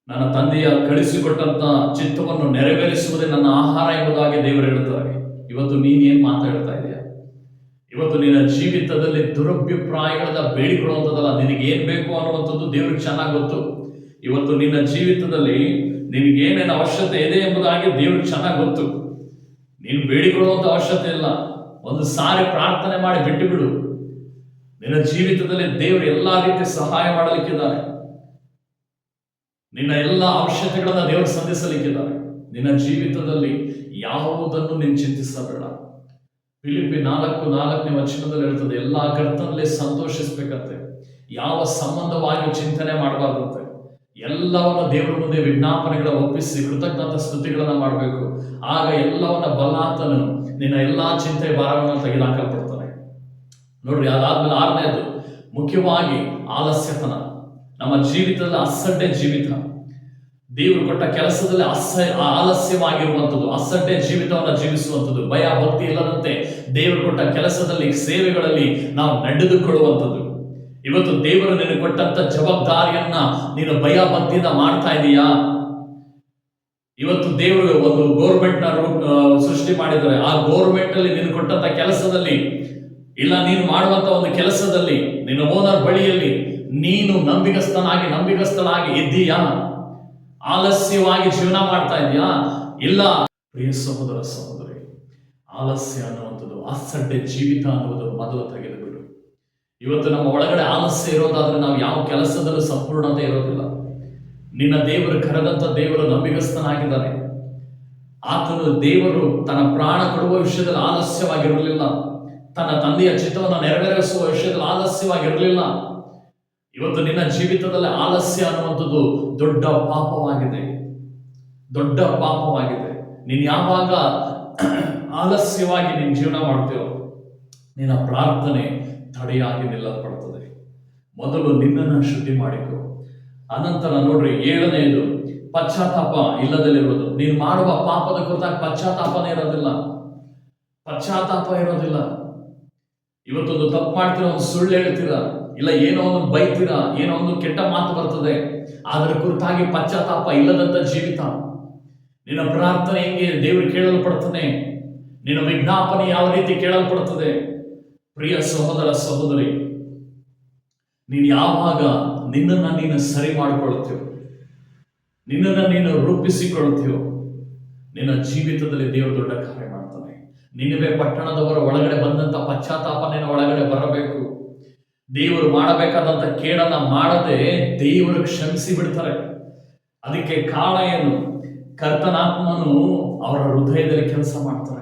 ನನ್ನ ತಂದೆಯ ಕಳಿಸಿಕೊಟ್ಟಂತ ಚಿತ್ತವನ್ನು ನೆರವೇರಿಸುವುದೇ ನನ್ನ ಆಹಾರ ಎಂಬುದಾಗಿ ದೇವರು ಹೇಳ್ತಾರೆ. ಇವತ್ತು ನೀನೇನ್ ಮಾತಾಡ್ತಾ ಇದೆಯಾ? ಇವತ್ತು ನಿನ್ನ ಜೀವಿತದಲ್ಲಿ ದುರಭಿಪ್ರಾಯಗಳನ್ನ ಬೇಡಿಕೊಳ್ಳುವಂಥದ್ದಲ್ಲ, ನಿನಗೆ ಏನ್ ಬೇಕು ಅನ್ನುವಂಥದ್ದು ದೇವ್ರಿಗೆ ಚೆನ್ನಾಗಿ ಗೊತ್ತು. ಇವತ್ತು ನಿನ್ನ ಜೀವಿತದಲ್ಲಿ ನಿನಗೇನೇನು ಅವಶ್ಯಕತೆ ಇದೆ ಎಂಬುದಾಗಿ ದೇವ್ರಿಗೆ ಚೆನ್ನಾಗಿ ಗೊತ್ತು. ನೀನು ಬೇಡಿಕೊಳ್ಳುವಂತ ಅವಶ್ಯಕತೆ ಇಲ್ಲ. ಒಂದು ಸಾರಿ ಪ್ರಾರ್ಥನೆ ಮಾಡಿ ಬಿಟ್ಟು ಬಿಡು. ನಿನ್ನ ಜೀವಿತದಲ್ಲಿ ದೇವರು ಎಲ್ಲಾ ರೀತಿ ಸಹಾಯ ಮಾಡಲಿಕ್ಕಿದ್ದಾರೆ. ನಿನ್ನ ಎಲ್ಲ ಅವಶ್ಯಕತೆಗಳನ್ನ ದೇವರು ಸಂಧಿಸಲಿಕ್ಕಿದ್ದಾರೆ. ನಿನ್ನ ಜೀವಿತದಲ್ಲಿ ಯಾವುದನ್ನು ನೀನು ಚಿಂತಿಸಬೇಡ. ಫಿಲಿಪ್ಪಿ 4:4 ವಚನದಲ್ಲಿ ಹೇಳ್ತದೆ, ಎಲ್ಲಾ ಕರ್ತನಲ್ಲಿ ಸಂತೋಷಿಸ್ಬೇಕಂತೆ, ಯಾವ ಸಂಬಂಧವಾಗಿ ಚಿಂತನೆ ಮಾಡಬಾರ್ದಂತೆ. ಎಲ್ಲವನ್ನ ದೇವರ ಮುಂದೆ ವಿಜ್ಞಾಪನೆಗಳ ಒಪ್ಪಿಸಿ ಕೃತಜ್ಞತಾ ಸ್ತುತಿಗಳನ್ನ ಮಾಡಬೇಕು. ಆಗ ಎಲ್ಲವನ್ನ ಬಲಾತನು ನಿನ್ನ ಎಲ್ಲಾ ಚಿಂತೆ ಭಾರವನ್ನು ತೆಗೆದುಹಾಕಲ್ಪಡ್ತಾನೆ. ನೋಡ್ರಿ, ಅದಾದ್ಮೇಲೆ 6ನೇದು ಮುಖ್ಯವಾಗಿ ಆಲಸ್ಯತನ. ನಮ್ಮ ಜೀವಿತದಲ್ಲಿ ಅಸಡ್ಡೆ ಜೀವಿತ, ದೇವರು ಕೊಟ್ಟ ಕೆಲಸದಲ್ಲಿ ಆಲಸ್ಯವಾಗಿರುವಂಥದ್ದು, ಅಸಡ್ಡೆ ಜೀವಿತವನ್ನ ಜೀವಿಸುವಂಥದ್ದು, ಭಯ ಭಕ್ತಿ ಇಲ್ಲದಂತೆ ದೇವರು ಕೊಟ್ಟ ಕೆಲಸದಲ್ಲಿ ಸೇವೆಗಳಲ್ಲಿ ನಾವು ನಡೆದುಕೊಳ್ಳುವಂಥದ್ದು. ಇವತ್ತು ದೇವರು ನಿನಗೆ ಕೊಟ್ಟಂತ ಜವಾಬ್ದಾರಿಯನ್ನ ನೀನು ಭಯ ಭಕ್ತಿಯಿಂದ ಮಾಡ್ತಾ ಇದೀಯಾ? ಇವತ್ತು ದೇವರು ಒಂದು ಗೌರ್ಮೆಂಟ್ ನ ಸೃಷ್ಟಿ ಮಾಡಿದ್ದಾರೆ. ಆ ಗೌರ್ಮೆಂಟ್ ಅಲ್ಲಿ ನೀನು ಕೊಟ್ಟಂತ ಕೆಲಸದಲ್ಲಿ, ಇಲ್ಲ ನೀನು ಮಾಡುವಂತ ಒಂದು ಕೆಲಸದಲ್ಲಿ, ನಿನ್ನ ಓನರ್ ಬಳಿಯಲ್ಲಿ ನೀನು ನಂಬಿಗಸ್ತನಾಗಿ ಇದ್ದೀಯಾ? ಆಲಸ್ಯವಾಗಿ ಜೀವನ ಮಾಡ್ತಾ ಇದೀಯಾ? ಇಲ್ಲ. ಪ್ರಿಯ ಸಹೋದರ ಸಹೋದರಿ, ಆಲಸ್ಯ ಅನ್ನುವಂಥದ್ದು, ಅಸಡ್ಡೆ ಜೀವಿತ ಅನ್ನುವುದನ್ನು ಮೊದಲು ತೆಗೆದುಬಿಡು. ಇವತ್ತು ನಮ್ಮ ಒಳಗಡೆ ಆಲಸ್ಯ ಇರೋದಾದ್ರೆ ನಾವು ಯಾವ ಕೆಲಸದಲ್ಲೂ ಸಂಪೂರ್ಣತೆ ಇರೋದಿಲ್ಲ. ನಿನ್ನ ದೇವರು ಕರೆದಂತ ದೇವರು ನಂಬಿಗಸ್ತನಾಗಿದ್ದಾನೆ. ಆತನು ದೇವರು ತನ್ನ ಪ್ರಾಣ ಕೊಡುವ ವಿಷಯದಲ್ಲಿ ಆಲಸ್ಯವಾಗಿರಲಿಲ್ಲ. ತನ್ನ ತಂದೆಯ ಚಿತ್ತವನ್ನು ನೆರವೇರಿಸುವ ವಿಷಯದಲ್ಲಿ ಆಲಸ್ಯವಾಗಿರಲಿಲ್ಲ. ಇವತ್ತು ನಿನ್ನ ಜೀವಿತದಲ್ಲಿ ಆಲಸ್ಯ ಅನ್ನುವಂಥದ್ದು ದೊಡ್ಡ ಪಾಪವಾಗಿದೆ. ನೀನು ಯಾವಾಗ ಆಲಸ್ಯವಾಗಿ ನಿನ್ನ ಜೀವನ ಮಾಡ್ತೀಯೋ ನಿನ್ನ ಪ್ರಾರ್ಥನೆ ತಡೆಯಾಗಿ ನಿಲ್ಲಲ್ಪಡ್ತದೆ. ಮೊದಲು ನಿನ್ನನ್ನು ಶುದ್ಧಿ ಮಾಡಿಕೊ. ಅನಂತರ ನೋಡ್ರಿ, 7ನೇದು ಪಶ್ಚಾತ್ತಾಪ ಇಲ್ಲದಲ್ಲಿರುವುದು. ನೀನು ಮಾಡುವ ಪಾಪದ ಕುರಿತಾಗಿ ಪಶ್ಚಾತ್ತಾಪ ಇರೋದಿಲ್ಲ. ಇವತ್ತೊಂದು ತಪ್ಪು ಮಾಡ್ತೀರಾ, ಒಂದು ಸುಳ್ಳು ಹೇಳ್ತೀರಾ, ಇಲ್ಲ ಏನೋ ಒಂದು ಬೈತೀರಾ, ಏನೋ ಒಂದು ಕೆಟ್ಟ ಮಾತು ಬರ್ತದೆ, ಅದರ ಕುರಿತಾಗಿ ಪಶ್ಚಾತ್ತಾಪ ಇಲ್ಲದಂತ ಜೀವಿತ. ನಿನ್ನ ಪ್ರಾರ್ಥನೆ ಹೆಂಗೆ ದೇವರು ಕೇಳಲ್ಪಡ್ತಾನೆ? ನಿನ್ನ ವಿಜ್ಞಾಪನೆ ಯಾವ ರೀತಿ ಕೇಳಲ್ಪಡ್ತದೆ? ಪ್ರಿಯ ಸಹೋದರ ಸಹೋದರಿ, ನೀನು ಯಾವಾಗ ನಿನ್ನನ್ನು ನೀನು ಸರಿ ಮಾಡಿಕೊಳ್ತೀಯೋ, ನಿನ್ನನ್ನು ನೀನು ರೂಪಿಸಿಕೊಳ್ತೀಯೋ, ನಿನ್ನ ಜೀವಿತದಲ್ಲಿ ದೇವರು ದೊಡ್ಡ ಕಾರ್ಯ ಮಾಡ್ತಾನೆ. ನಿನ್ನವೇ ಪಟ್ಟಣದವರ ಒಳಗಡೆ ಬಂದಂತ ಪಶ್ಚಾತ್ತಾಪ ನಿನ್ನ ಒಳಗಡೆ ಬರಬೇಕು. ದೇವರು ಮಾಡಬೇಕಾದಂತ ಕೇಡನ್ನ ಮಾಡದೆ ದೇವರು ಕ್ಷಮಿಸಿ ಬಿಡ್ತಾರೆ. ಅದಕ್ಕೆ ಕಾರಣ ಏನು? ಕರ್ತನಾತ್ಮನು ಅವರ ಹೃದಯದಲ್ಲಿ ಕೆಲಸ ಮಾಡ್ತಾರೆ.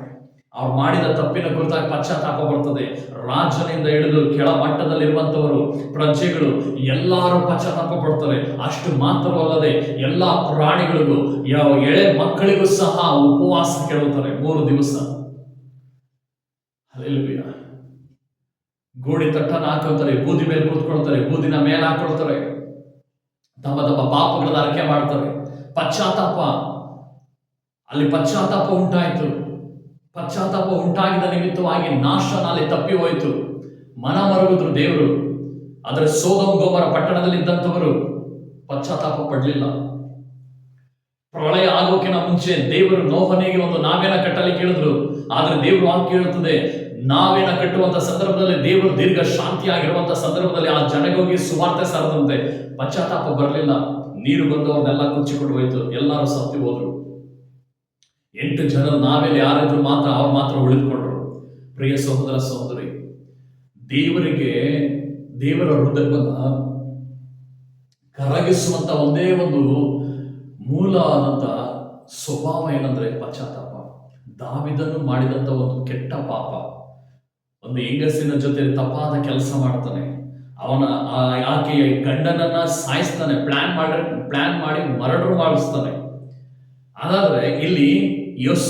ಅವ್ರು ಮಾಡಿದ ತಪ್ಪಿನ ಕುರಿತಾಗಿ ಪಶ್ಚಾತ್ತಾಪ ಬರ್ತದೆ. ರಾಜನಿಂದ ಹಿಡಿದು ಕೆಳ ಮಟ್ಟದಲ್ಲಿರುವಂತವರು, ಪ್ರಜೆಗಳು ಎಲ್ಲರೂ ಪಶ್ಚಾತ್ತಾಪ ಪಡ್ತಾರೆ. ಅಷ್ಟು ಮಾತ್ರವಲ್ಲದೆ ಎಲ್ಲಾ ಪ್ರಾಣಿಗಳಿಗೂ, ಎಳೆ ಮಕ್ಕಳಿಗೂ ಸಹ ಉಪವಾಸ ಕೇಳುತ್ತಾರೆ 3 ದಿವಸ. ಹಲ್ಲೆಲೂಯಾ. ಗೋಡಿ ತಟ್ಟನ್ನು ಹಾಕೊಳ್ತಾರೆ, ಬೂದಿ ಮೇಲೆ ಕೂತ್ಕೊಳ್ತಾರೆ, ಬೂದಿನ ಮೇಲೆ ಹಾಕೊಳ್ತಾರೆ, ತಮ್ಮ ಪಾಪಗಳನ್ನ ಅರಿಕೆ ಮಾಡ್ತಾರೆ. ಪಶ್ಚಾತ್ತಾಪ, ಅಲ್ಲಿ ಪಶ್ಚಾತ್ತಾಪ ಉಂಟಾಯಿತು. ಪಶ್ಚಾತ್ತಾಪ ಉಂಟಾಗಿದ ನಿಮಿತ್ತವಾಗಿ ನಾಶನ ಅಲ್ಲಿ ತಪ್ಪಿ ಹೋಯಿತು. ಮನ ಮರುಗಿದ್ರು ದೇವರು. ಆದರೆ ಸೊದೋಮ್ ಗೊಮೋರ ಪಟ್ಟಣದಲ್ಲಿದ್ದಂಥವರು ಪಶ್ಚಾತ್ತಾಪ ಪಡಲಿಲ್ಲ. ಪ್ರಳಯ ಆಗೋಕಿನ ಮುಂಚೆ ದೇವರು ನೋಹನಿಗೆ ಒಂದು ನಾವೇನ ಕಟ್ಟಲಿಕ್ಕೆ ಹೇಳಿದ್ರು. ಆದ್ರೆ ದೇವರು ವಾಕ್ಯ ಹೇಳುತ್ತದೆ, ನಾವೇನ ಕಟ್ಟುವಂತ ಸಂದರ್ಭದಲ್ಲಿ ದೇವರು ದೀರ್ಘ ಶಾಂತಿಯಾಗಿರುವಂತ ಸಂದರ್ಭದಲ್ಲಿ ಆ ಜನಗೋಗಿ ಸುವಾರ್ತೆ ಸಾರದಂತೆ ಪಶ್ಚಾತ್ತಾಪ ಬರಲಿಲ್ಲ. ನೀರು ಬಂದವ್ರನ್ನೆಲ್ಲ ಕುಚ್ಚಿಕೊಂಡು ಹೋಯ್ತು, ಎಲ್ಲರೂ ಸತ್ತಿ ಹೋದ್ರು. 8 ಜನರು ನಾವೆಲ್ಲಿ ಯಾರಿದ್ರು ಮಾತ್ರ ಅವ್ರು ಮಾತ್ರ ಉಳಿದುಕೊಂಡ್ರು. ಪ್ರಿಯ ಸಹೋದರ ಸಹೋದರಿ, ದೇವರ ಹೃದಯವನ್ನು ಕರಗಿಸುವಂತ ಒಂದೇ ಒಂದು ಮೂಲ ಆದಂತ ಸ್ವಭಾವ ಏನಂದ್ರೆ ಪಶ್ಚಾತ್ತಾಪ. ದಾವಿದನು ಮಾಡಿದಂತ ಒಂದು ಕೆಟ್ಟ ಪಾಪ, ಒಂದು ಹೆಂಗಸಿನ ಜೊತೆ ತಪ್ಪಾದ ಕೆಲಸ ಮಾಡ್ತಾನೆ. ಆಕೆಯ ಗಂಡನನ್ನ ಸಾಯಿಸ್ತಾನೆ, ಪ್ಲಾನ್ ಮಾಡಿ ಮರ್ಡರ್ ಮಾಡಿಸ್ತಾನೆ. ಅದಾದ್ರೆ ಇಲ್ಲಿ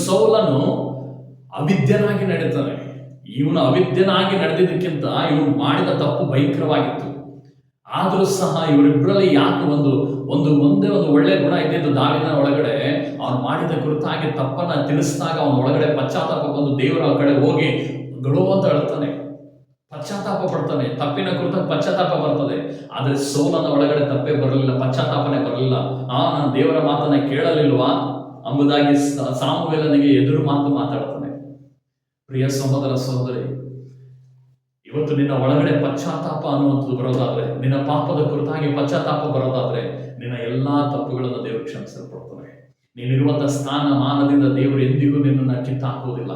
ಸೌಲನು ಅವಿದ್ಯನಾಗಿ ನಡೀತಾನೆ. ಇವನು ಅವಿದ್ಯನಾಗಿ ನಡೆದಿದ್ದಕ್ಕಿಂತ ಇವನು ಮಾಡಿದ ತಪ್ಪು ಭಯಂಕರವಾಗಿತ್ತು. ಆದರೂ ಸಹ ಇವರಿಬ್ಬರಲ್ಲಿ ಯಾಕೆ ಒಂದೇ ಒಂದು ಒಳ್ಳೆ ಗುಣ ಇದ್ದಿದ್ದು ದಾವಿದನ ಒಳಗಡೆ, ಅವನು ಮಾಡಿದ ಕುರಿತಾಗಿ ತಪ್ಪನ್ನ ತಿಳಿಸಿದಾಗ ಅವನ ಒಳಗಡೆ ಪಶ್ಚಾತ್ತಾಪ ಬಂದು ದೇವರ ಕಡೆ ಹೋಗಿ ಗಡೋ ಅಂತ ಹೇಳ್ತಾನೆ, ಪಶ್ಚಾತ್ತಾಪ ಪಡ್ತಾನೆ. ತಪ್ಪಿನ ಕುರಿತಾಗಿ ಪಶ್ಚಾತ್ತಾಪ ಬರ್ತದೆ. ಆದರೆ ಸೌಲನ ಒಳಗಡೆ ತಪ್ಪೇ ಬರಲಿಲ್ಲ, ಪಶ್ಚಾತ್ತಾಪನೆ ಬರಲಿಲ್ಲ. ನಾನು ದೇವರ ಮಾತನ್ನ ಕೇಳಲಿಲ್ವಾ ಎಂಬುದಾಗಿ ಸಾಮುವೇಲನಿಗೆ ಎದುರು ಮಾತಾಡ್ತಾನೆ. ಪ್ರಿಯ ಸಹೋದರ ಸಹೋದರಿ, ಇವತ್ತು ನಿನ್ನ ಒಳಗಡೆ ಪಶ್ಚಾತ್ತಾಪ ಅನ್ನುವಂಥದ್ದು ಬರೋದಾದ್ರೆ, ನಿನ್ನ ಪಾಪದ ಕುರಿತಾಗಿ ಪಶ್ಚಾತ್ತಾಪ ಬರೋದಾದ್ರೆ, ನಿನ್ನ ಎಲ್ಲಾ ತಪ್ಪುಗಳನ್ನು ದೇವರು ಕ್ಷಮಿಸಲ್ಪಡ್ತಾರೆ. ನೀನಿರುವಂತ ಸ್ಥಾನಮಾನದಿಂದ ದೇವರು ಎಂದಿಗೂ ನಿನ್ನನ್ನು ಕಿತ್ತಾಕುವುದಿಲ್ಲ.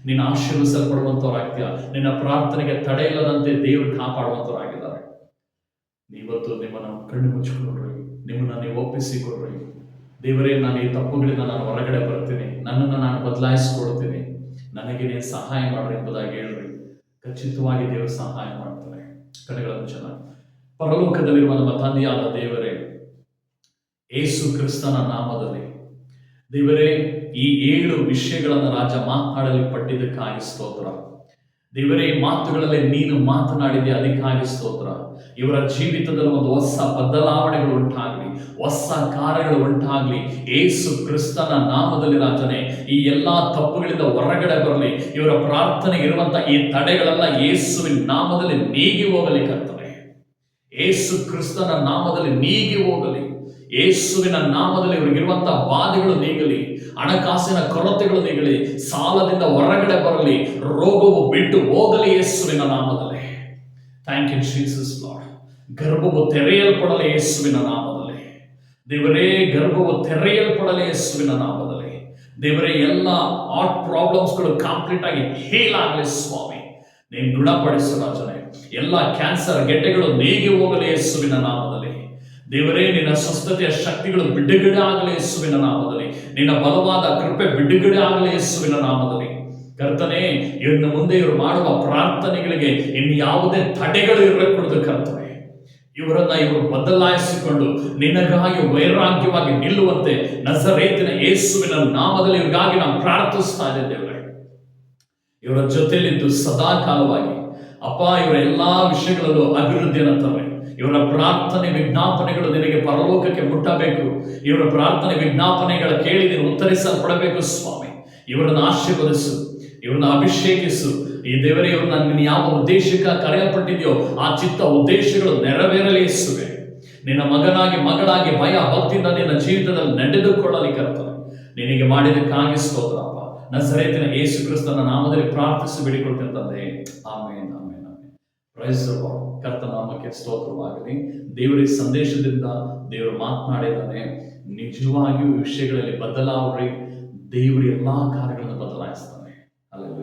ನೀನು ಆಶೀರ್ವಿಸಲ್ಪಡುವಂತವರಾಗ್ತೀಯ. ನಿನ್ನ ಪ್ರಾರ್ಥನೆಗೆ ತಡೆ ಇಲ್ಲದಂತೆ ದೇವರು ಕಾಪಾಡುವಂತವರಾಗಿದ್ದಾರೆ. ನೀವತ್ತು ನಿಮ್ಮನ್ನು ಕಣ್ಣು ಮುಚ್ಚಿಕೊಡ್ರಿ, ನಿಮ್ಮನ್ನ ನೀವು ಒಪ್ಪಿಸಿಕೊಡ್ರಿ. ದೇವರೇ, ನಾನು ಈ ತಪ್ಪುಗಳಿಂದ ನಾನು ಹೊರಗಡೆ ಬರ್ತೀನಿ, ನನ್ನನ್ನು ನಾನು ಬದಲಾಯಿಸಿಕೊಡ್ತೀನಿ, ನನಗೆ ನೀನು ಸಹಾಯ ಮಾಡ್ರಿ ಎಂಬುದಾಗಿ ಹೇಳ್ರಿ. ಖಚಿತವಾಗಿ ದೇವರು ಸಹಾಯ ಮಾಡ್ತಾರೆ. ಕಡೆಗಳನ್ನು ಚೆನ್ನಾಗಿ ಪರಲೋಕದಲ್ಲಿರುವ ನಮ್ಮ ತಂದೆಯಾದ ದೇವರೇ, ಯೇಸು ಕ್ರಿಸ್ತನ ನಾಮದಲ್ಲಿ ದೇವರೇ, ಈ 7 ವಿಷಯಗಳನ್ನು ರಾಜ ಮಾತನಾಡಲಿ ಪಟ್ಟಿದ್ದಕ್ಕಾಗಿ ಸ್ತೋತ್ರ. ದೇವರೇ, ಈ ಮಾತುಗಳಲ್ಲಿ ನೀನು ಮಾತನಾಡಿದೆ, ಅದಕ್ಕಾಗಿ ಸ್ತೋತ್ರ. ಇವರ ಜೀವಿತದಲ್ಲಿ ಒಂದು ಹೊಸ ಬದಲಾವಣೆಗಳು ಉಂಟಾಗಲಿ, ಹೊಸ ಕಾರ್ಯಗಳು ಉಂಟಾಗಲಿ. ಯೇಸು ಕ್ರಿಸ್ತನ ನಾಮದಲ್ಲಿ ರಾಜನೇ, ಈ ಎಲ್ಲಾ ತಪ್ಪುಗಳಿಂದ ಹೊರಗಡೆ ಬರಲಿ. ಇವರ ಪ್ರಾರ್ಥನೆಗೆ ಇರುವಂತಹ ಈ ತಡೆಗಳೆಲ್ಲ ಯೇಸುವಿನ ನಾಮದಲ್ಲಿ ನೀಗಿ ಹೋಗಲಿ ಕರ್ತನೆ. ಯೇಸು ಕ್ರಿಸ್ತನ ನಾಮದಲ್ಲಿ ನೀಗಿ ಹೋಗಲಿ. ಯೇಸುವಿನ ನಾಮದಲ್ಲಿ ಇವರಿಗಿರುವಂತಹ ಬಾಧೆಗಳು ನೀಗಲಿ, ಹಣಕಾಸಿನ ಕೊರತೆಗಳು ನೀಗಲಿ, ಸಾಲದಿಂದ ಹೊರಗಡೆ ಬರಲಿ, ರೋಗವು ಬಿಟ್ಟು ಹೋಗಲಿ ಯೇಸುವಿನ ನಾಮದಲ್ಲಿ. Thank you Jesus Lord. ಗರ್ಭವು ತೆರೆಯಲ್ಪಡಲಿ ಯೇಸುವಿನ ನಾಮದಲ್ಲಿ. ದೇವರೇ, ಗರ್ಭವು ತೆರೆಯಲ್ಪಡಲಿ ಯೇಸುವಿನ ನಾಮದಲ್ಲಿ. ದೇವರೇ, ಎಲ್ಲ ಹಾರ್ಟ್ ಪ್ರಾಬ್ಲಮ್ಸ್ಗಳು ಕಂಪ್ಲೀಟ್ ಆಗಿ ಹೀಲ್ ಆಗಲಿ ಸ್ವಾಮಿ. ನೀನು ಗುಣಪಡಿಸು ರಾಜನೇ. ಎಲ್ಲ ಕ್ಯಾನ್ಸರ್ ಗೆಡ್ಡೆಗಳು ನೀಗಿ ಹೋಗಲಿ ಯೇಸುವಿನ ನಾಮದಲ್ಲಿ. ದೇವರೇ, ನಿನ್ನ ಸ್ವಸ್ಥತೆಯ ಶಕ್ತಿಗಳು ಬಿಡುಗಡೆ ಆಗಲಿ ಯೇಸುವಿನ ನಾಮದಲ್ಲಿ. ನಿನ್ನ ಬಲವಾದ ಕೃಪೆ ಬಿಡುಗಡೆ ಆಗಲಿ ಯೇಸುವಿನ ನಾಮದಲ್ಲಿ. ಕರ್ತನೆ, ಇನ್ನು ಮುಂದೆ ಇವರು ಮಾಡುವ ಪ್ರಾರ್ಥನೆಗಳಿಗೆ ಇನ್ನು ಯಾವುದೇ ತಡೆಗಳು ಇರಕೂಡದು ಕರ್ತನೆ. ಇವರು ಬದಲಾಯಿಸಿಕೊಂಡು ನಿನಗಾಗಿ ವೈರಾಗ್ಯವಾಗಿ ನಿಲ್ಲುವಂತೆ ನಜರೇತಿನ ಯೇಸುವಿನ ನಾಮದಲ್ಲಿ ಇವರಿಗಾಗಿ ನಾವು ಪ್ರಾರ್ಥಿಸ್ತಾ ಇದ್ದೇವೆ ದೇವರೇ. ಇವರ ಜೊತೆಯಲ್ಲಿದ್ದು ಸದಾ ಕಾಲವಾಗಿ ಅಪ್ಪ, ಇವರ ಎಲ್ಲಾ ವಿಷಯಗಳಲ್ಲೂ ಅಭಿವೃದ್ಧಿಯನ್ನು ತರಲಿ. ಇವರ ಪ್ರಾರ್ಥನೆ ವಿಜ್ಞಾಪನೆಗಳು ನಿನಗೆ ಪರಲೋಕಕ್ಕೆ ಮುಟ್ಟಬೇಕು. ಇವರ ಪ್ರಾರ್ಥನೆ ವಿಜ್ಞಾಪನೆಗಳ ಕೇಳಿ ನೀನು ಉತ್ತರಿಸಲ್ಪಡಬೇಕು ಸ್ವಾಮಿ. ಇವರನ್ನು ಆಶೀರ್ವದಿಸು, ಇವರನ್ನು ಅಭಿಷೇಕಿಸು. ಈ ದೇವರೇ, ಇವ್ರನ್ನ ನೀನು ಯಾವ ಉದ್ದೇಶಕ್ಕೆ ಕರೆಯಲ್ಪಟ್ಟಿದೆಯೋ ಆ ಚಿತ್ತ ಉದ್ದೇಶಗಳು ನೆರವೇರಲಿ ಯೇಸುವೆ. ನಿನ್ನ ಮಗನಾಗಿ ಮಗಳಾಗಿ ಭಯ ಭಕ್ತಿಯಿಂದ ನಿನ್ನ ಜೀವಿತದಲ್ಲಿ ನಡೆದುಕೊಳ್ಳಲಿ ಕರ್ತನೆ. ನಿನಗೆ ಮಾಡಿದಕ್ಕಾಗಿ ಸ್ತೋತ್ರ ಅಪ್ಪ. ನಜರೇತಿನ ಯೇಸು ಕ್ರಿಸ್ತನ ನಾಮದಲ್ಲಿ ಪ್ರಾರ್ಥಿಸಿ ಬೇಡಿಕೊಳ್ತೇನೆ ತಂದೆ. ಆಮೇನ್, ಆಮೇನ್, ಆಮೇನ್. Praise the Lord. ಕರ್ತನ ನಾಮಕ್ಕೆ ಸ್ತೋತ್ರವಾಗಲಿ. ದೇವರ ಸಂದೇಶದಿಂದ ದೇವರು ಮಾತನಾಡಿದ್ದಾನೆ. ನಿಜವಾಗಿಯೂ ವಿಷಯಗಳಲ್ಲಿ ಬದಲಾವಣೆ ದೇವರು ಎಲ್ಲಾ ಕಾರ್ಯಗಳನ್ನು ಬದಲಾಯಿಸ್ತಾನೆ. ಅಲ್ಲವೇ?